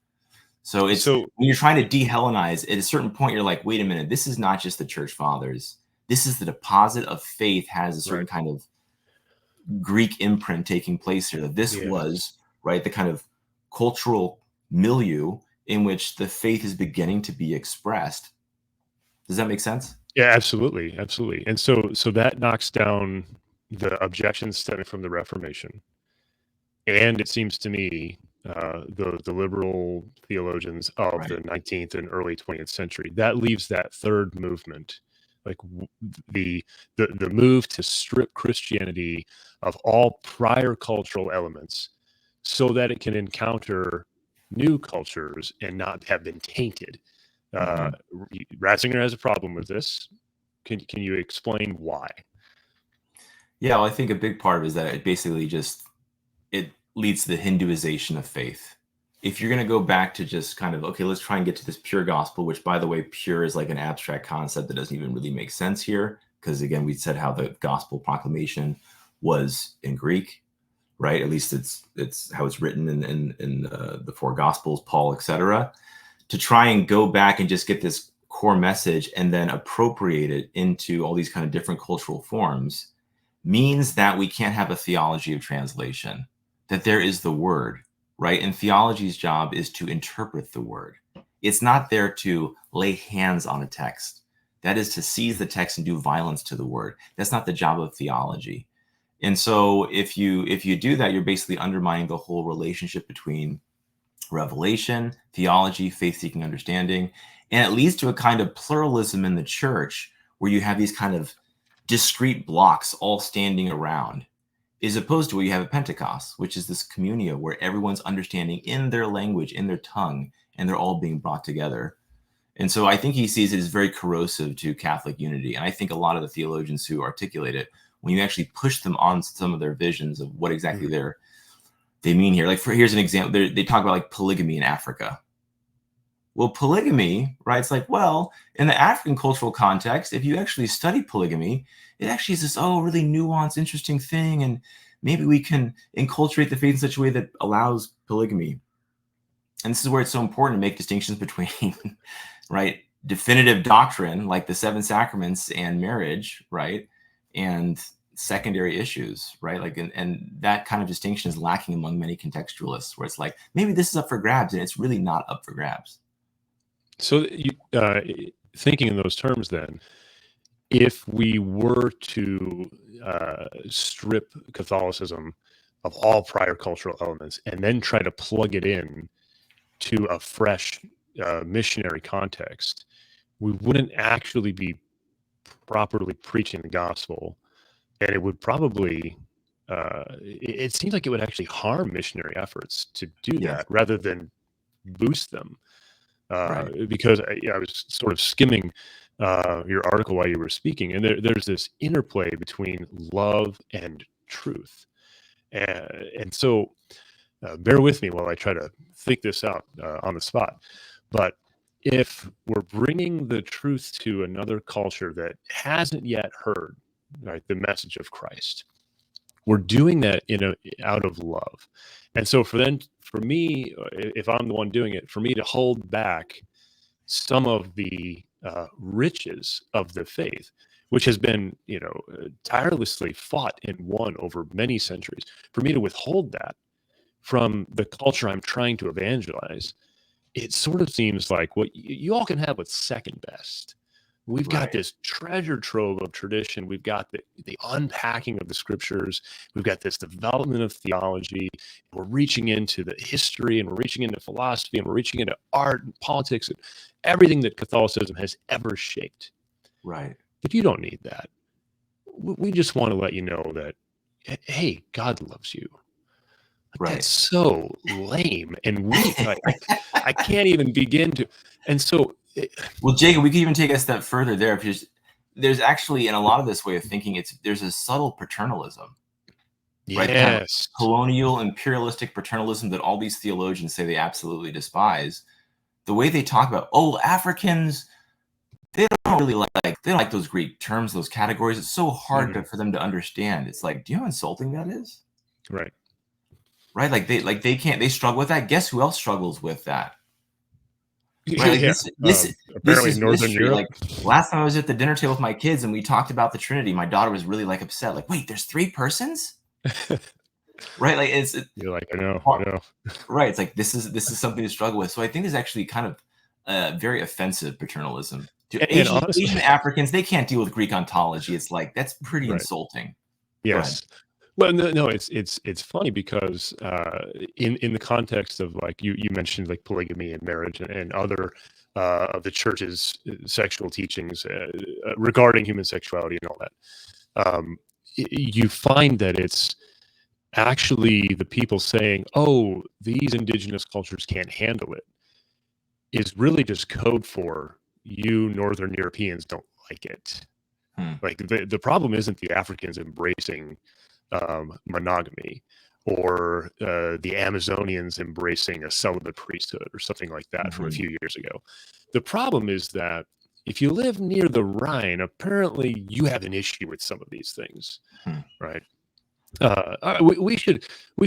So it's when you're trying to de-Hellenize, at a certain point, you're like, wait a minute, this is not just the church fathers. This is the deposit of faith has a certain kind of Greek imprint taking place here. That this was, right, the kind of cultural milieu in which the faith is beginning to be expressed. Does that make sense? Yeah, absolutely. Absolutely. And so that knocks down the objections stemming from the Reformation. And it seems to me the liberal theologians of the 19th and early 20th century, that leaves that third movement, like the move to strip Christianity of all prior cultural elements so that it can encounter new cultures and not have been tainted. Ratzinger has a problem with this. Can you explain why? Yeah, well, I think a big part of it is that it basically just it leads to the Hinduization of faith. If you're going to go back to just kind of, okay, let's try and get to this pure gospel, which, by the way, pure is like an abstract concept that doesn't even really make sense here. Because again, we said how the gospel proclamation was in Greek, right? At least it's how it's written in the four gospels, Paul, etc. To try and go back and just get this core message and then appropriate it into all these kind of different cultural forms means that we can't have a theology of translation, that there is the word, right? And theology's job is to interpret the word. It's not there to lay hands on a text. That is to seize the text and do violence to the word. That's not the job of theology. And so if you do that, you're basically undermining the whole relationship between revelation, theology, faith-seeking understanding, and it leads to a kind of pluralism in the church where you have these kind of discrete blocks all standing around, as opposed to what you have at Pentecost, which is this communio where everyone's understanding in their language, in their tongue, and they're all being brought together. And so I think he sees it as very corrosive to Catholic unity. And I think a lot of the theologians who articulate it, when you actually push them on some of their visions of what exactly they mean here, like here's an example, they talk about like polygamy in Africa. Well, polygamy, right? It's like, well, in the African cultural context, if you actually study polygamy, it actually is this, really nuanced, interesting thing. And maybe we can enculturate the faith in such a way that allows polygamy. And this is where it's so important to make distinctions between, right, definitive doctrine, like the seven sacraments and marriage, right, and secondary issues, right? Like, and that kind of distinction is lacking among many contextualists, where it's like, maybe this is up for grabs, and it's really not up for grabs. So you thinking in those terms, then, if we were to strip Catholicism of all prior cultural elements and then try to plug it in to a fresh missionary context, we wouldn't actually be properly preaching the gospel, and it would probably it seems like it would actually harm missionary efforts to do that rather than boost them. Because I was sort of skimming your article while you were speaking, and there's this interplay between love and truth. And so bear with me while I try to think this out on the spot. But if we're bringing the truth to another culture that hasn't yet heard, right, the message of Christ, we're doing that out of love. And so for me, if I'm the one doing it, for me to hold back some of the riches of the faith, which has been, tirelessly fought and won over many centuries, for me to withhold that from the culture I'm trying to evangelize, it sort of seems like what you all can have what's second best. We've got Right. this treasure trove of tradition. We've got the unpacking of the scriptures. We've got this development of theology. We're reaching into the history, and we're reaching into philosophy, and we're reaching into art and politics and everything that Catholicism has ever shaped. Right. But you don't need that. We just want to let you know that, hey, God loves you. Right. That's so lame and weak. I can't even begin to. And so, Well, Jacob, we could even take a step further there, because there's actually, in a lot of this way of thinking, there's a subtle paternalism, right? Kind of yes, colonial, imperialistic paternalism that all these theologians say they absolutely despise. The way they talk about, Africans, they don't like those Greek terms, those categories. It's so hard for them to understand. It's like, do you know how insulting that is? right. Right? They struggle with that. Guess who else struggles with that? Right? Like Yeah. this Apparently, is Northern mystery. Europe. Like last time I was at the dinner table with my kids and we talked about the Trinity, my daughter was really like upset. Like, wait, there's 3 persons? Right? Like You're like, I know. right. It's like this is something to struggle with. So I think there's actually kind of very offensive paternalism. To And Asian honestly, Africans, they can't deal with Greek ontology. It's like that's pretty right. insulting. Yes. Well, no, it's funny because in the context of, like, you mentioned, like, polygamy and marriage and other of the church's sexual teachings regarding human sexuality and all that, you find that it's actually the people saying, "Oh, these indigenous cultures can't handle it," is really just code for you Northern Europeans don't like it. Like the problem isn't the Africans embracing monogamy, or the Amazonians embracing a celibate priesthood or something like that from a few years ago. The problem is that if you live near the Rhine, apparently you have an issue with some of these things, right? We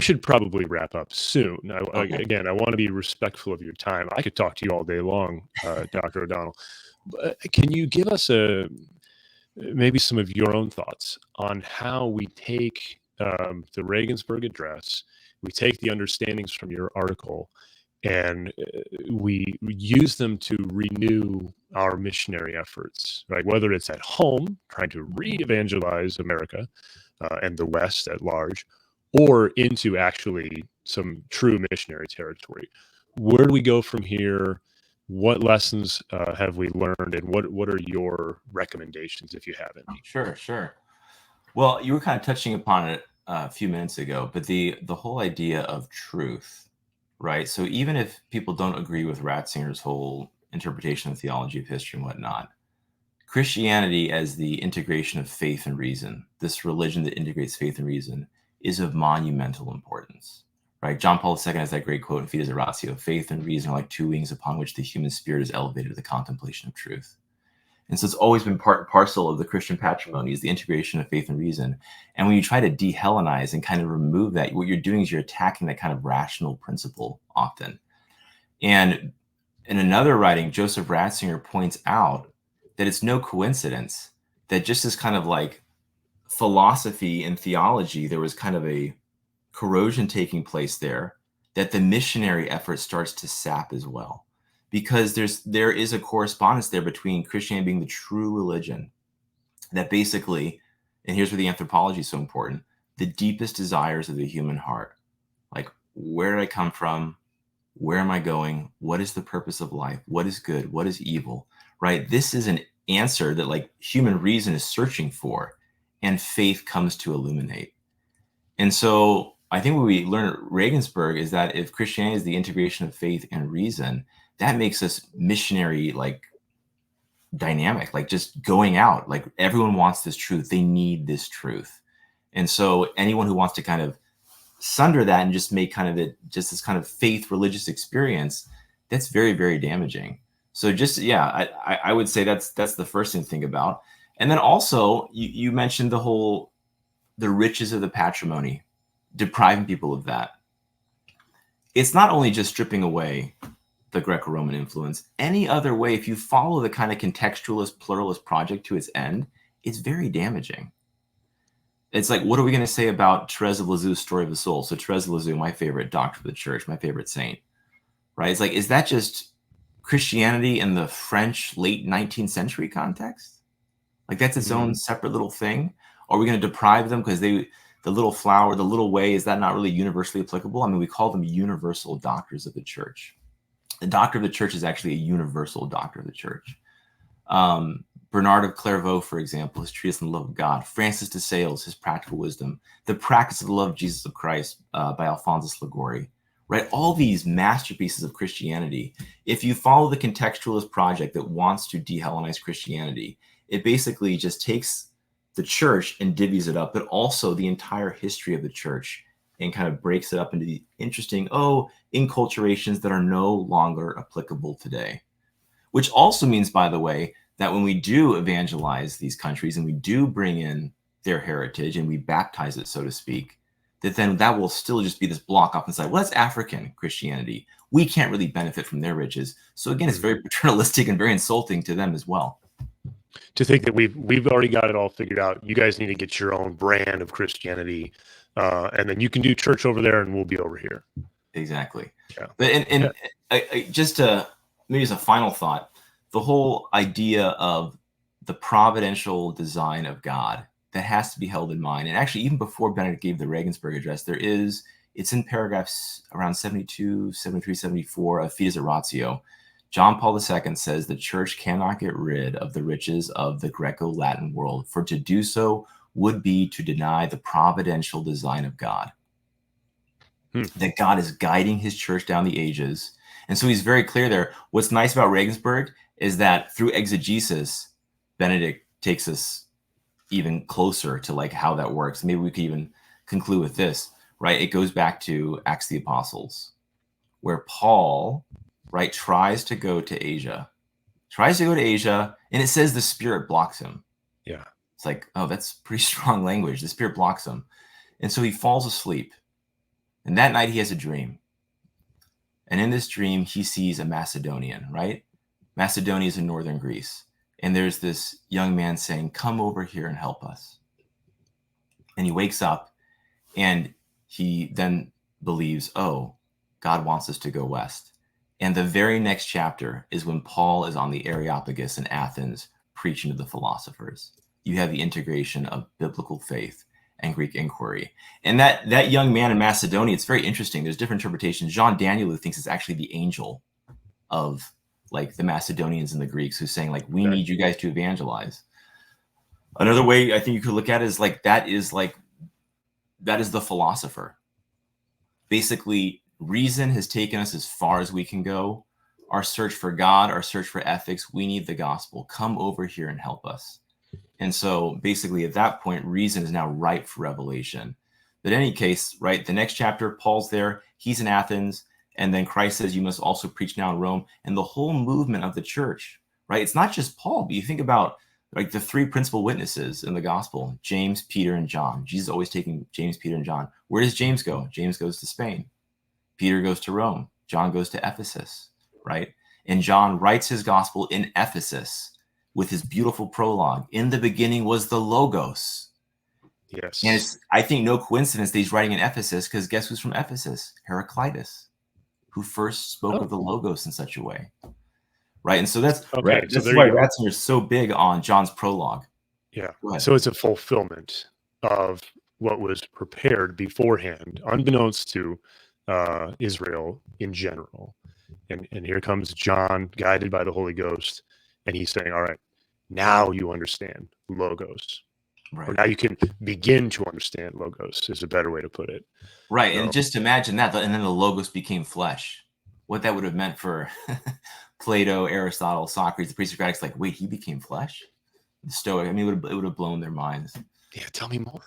should probably wrap up soon. Again, I want to be respectful of your time. I could talk to you all day long, Dr. O'Donnell. But can you give us maybe some of your own thoughts on how we take the Regensburg Address, we take the understandings from your article, and we use them to renew our missionary efforts, right? Whether it's at home, trying to re-evangelize America and the West at large, or into actually some true missionary territory. Where do we go from here? What lessons have we learned, and what are your recommendations, if you have any? Sure. Well, you were kind of touching upon it a few minutes ago, but the whole idea of truth, right? So even if people don't agree with Ratzinger's whole interpretation of theology of history and whatnot, Christianity as the integration of faith and reason, this religion that integrates faith and reason, is of monumental importance. Right? John Paul II has that great quote in Fides et Ratio: faith and reason are like 2 wings upon which the human spirit is elevated to the contemplation of truth. And so it's always been part and parcel of the Christian patrimony, is the integration of faith and reason. And when you try to de-Hellenize and kind of remove that, what you're doing is you're attacking that kind of rational principle often. And in another writing, Joseph Ratzinger points out that it's no coincidence that just as kind of like philosophy and theology, there was kind of a corrosion taking place there, that the missionary effort starts to sap as well, because there is a correspondence there between Christianity being the true religion that basically, and here's where the anthropology is so important, the deepest desires of the human heart, like, where did I come from? Where am I going? What is the purpose of life? What is good? What is evil? Right? This is an answer that like human reason is searching for, and faith comes to illuminate. And so I think what we learn at Regensburg is that if Christianity is the integration of faith and reason, that makes us missionary, like dynamic, like just going out, like everyone wants this truth. They need this truth. And so anyone who wants to kind of sunder that and just make kind of it just this kind of faith religious experience, that's very, very damaging. So just, yeah, I would say that's the first thing to think about. And then also you mentioned the riches of the patrimony, depriving people of that. It's not only just stripping away the Greco-Roman influence. Any other way, if you follow the kind of contextualist, pluralist project to its end, it's very damaging. It's like, what are we going to say about Therese of Lisieux's Story of the Soul? So Therese of Lisieux, my favorite doctor of the church, my favorite saint, right? It's like, is that just Christianity in the French late 19th century context? Like that's its own separate little thing? Are we going to deprive them because the little flower, the little way, is that not really universally applicable? I mean, we call them universal doctors of the church. The doctor of the church is actually a universal doctor of the church. Bernard of Clairvaux, for example, his treatise on the love of God. Francis de Sales, his practical wisdom. The practice of the love of Jesus of Christ by Alphonsus Liguori. Right? All these masterpieces of Christianity, if you follow the contextualist project that wants to de-Hellenize Christianity, it basically just takes the church and divvies it up, but also the entire history of the church, and kind of breaks it up into the interesting, inculturations that are no longer applicable today. Which also means, by the way, that when we do evangelize these countries and we do bring in their heritage and we baptize it, so to speak, that will still just be this block off inside. Well, that's African Christianity. We can't really benefit from their riches. So again, it's very paternalistic and very insulting to them as well. To think that we've already got it all figured out. You guys need to get your own brand of Christianity, and then you can do church over there, and we'll be over here. Exactly. Yeah. But just maybe as a final thought, the whole idea of the providential design of God that has to be held in mind. And actually, even before Benedict gave the Regensburg address, it's in paragraphs around 72, 73, 74 of Fides et Ratio. John Paul II says the church cannot get rid of the riches of the Greco-Latin world, for to do so would be to deny the providential design of God. That God is guiding his church down the ages. And so he's very clear there. What's nice about Regensburg is that through exegesis, Benedict takes us even closer to like how that works. Maybe we could even conclude with this, right? It goes back to Acts of the Apostles, where Paul, right, tries to go to Asia, and it says the Spirit blocks him. Yeah. It's like, oh, that's pretty strong language. The Spirit blocks him. And so he falls asleep. And that night he has a dream. And in this dream, he sees a Macedonian, right? Macedonia is in northern Greece. And there's this young man saying, come over here and help us. And he wakes up and he then believes, oh, God wants us to go west. And the very next chapter is when Paul is on the Areopagus in Athens preaching to the philosophers. You have the integration of biblical faith and Greek inquiry. And that young man in Macedonia, it's very interesting. There's different interpretations. Jean Danielou thinks it's actually the angel of like the Macedonians and the Greeks who's saying like, we need you guys to evangelize. Another way I think you could look at it is like, that is the philosopher. Basically, reason has taken us as far as we can go. Our search for God, our search for ethics, we need the gospel. Come over here and help us. And so basically at that point, reason is now ripe for revelation. But in any case, right, the next chapter, Paul's there, he's in Athens, and then Christ says, you must also preach now in Rome. And the whole movement of the church, right, it's not just Paul, but you think about like the three principal witnesses in the gospel, James, Peter, and John. Jesus always taking James, Peter, and John. Where does James go? James goes to Spain. Peter goes to Rome. John goes to Ephesus, right? And John writes his gospel in Ephesus with his beautiful prologue. In the beginning was the Logos. Yes. And it's, I think, no coincidence that he's writing in Ephesus, because guess who's from Ephesus? Heraclitus, who first spoke of the Logos in such a way, right? And so that's okay. Right. That's why Ratzinger is so big on John's prologue. Yeah. So it's a fulfillment of what was prepared beforehand, unbeknownst to Israel in general. And here comes John, guided by the Holy Ghost, and he's saying, all right, now you understand Logos. Right. Or now you can begin to understand Logos is a better way to put it. Right. So, and just imagine that. And then the Logos became flesh. What that would have meant for Plato, Aristotle, Socrates, the pre-Socratics, like, wait, he became flesh? The Stoic, I mean, it would have blown their minds. Yeah, tell me more.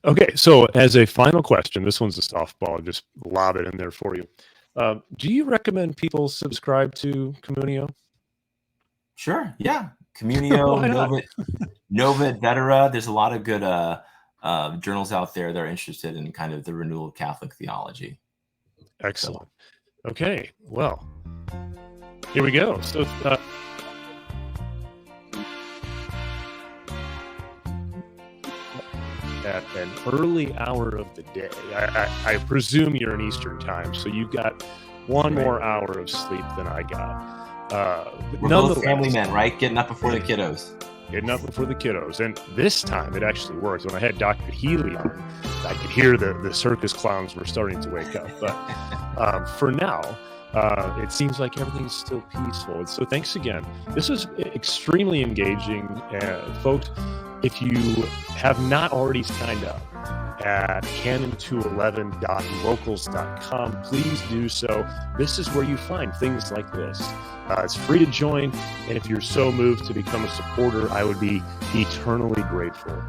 Okay, so as a final question, this one's a softball. Just lob it in there for you. Do you recommend people subscribe to Communio? Sure, yeah. Communio, Why not? Nova, et cetera. There's a lot of good journals out there that are interested in kind of the renewal of Catholic theology. Excellent. Okay, well, here we go. So, at an early hour of the day, I presume you're in Eastern time, so you've got one more hour of sleep than I got. We're both family men, right? Getting up before the kiddos. Getting up before the kiddos. And this time it actually worked. When I had Dr. Healy on, I could hear the circus clowns were starting to wake up. But for now, it seems like everything's still peaceful. And so thanks again. This was extremely engaging. Folks, if you have not already signed up at canon211.locals.com, please do so. This is where you find things like this. It's free to join, and if you're so moved to become a supporter, I would be eternally grateful.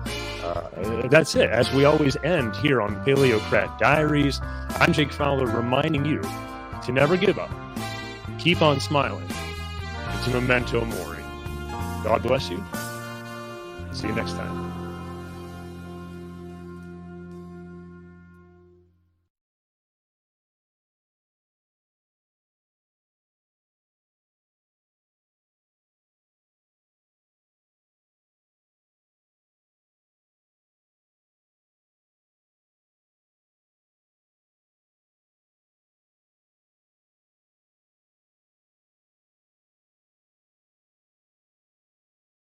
That's it. As we always end here on Paleocrat Diaries, I'm Jake Fowler, reminding you to never give up, keep on smiling, and to memento mori. God bless you. See you next time.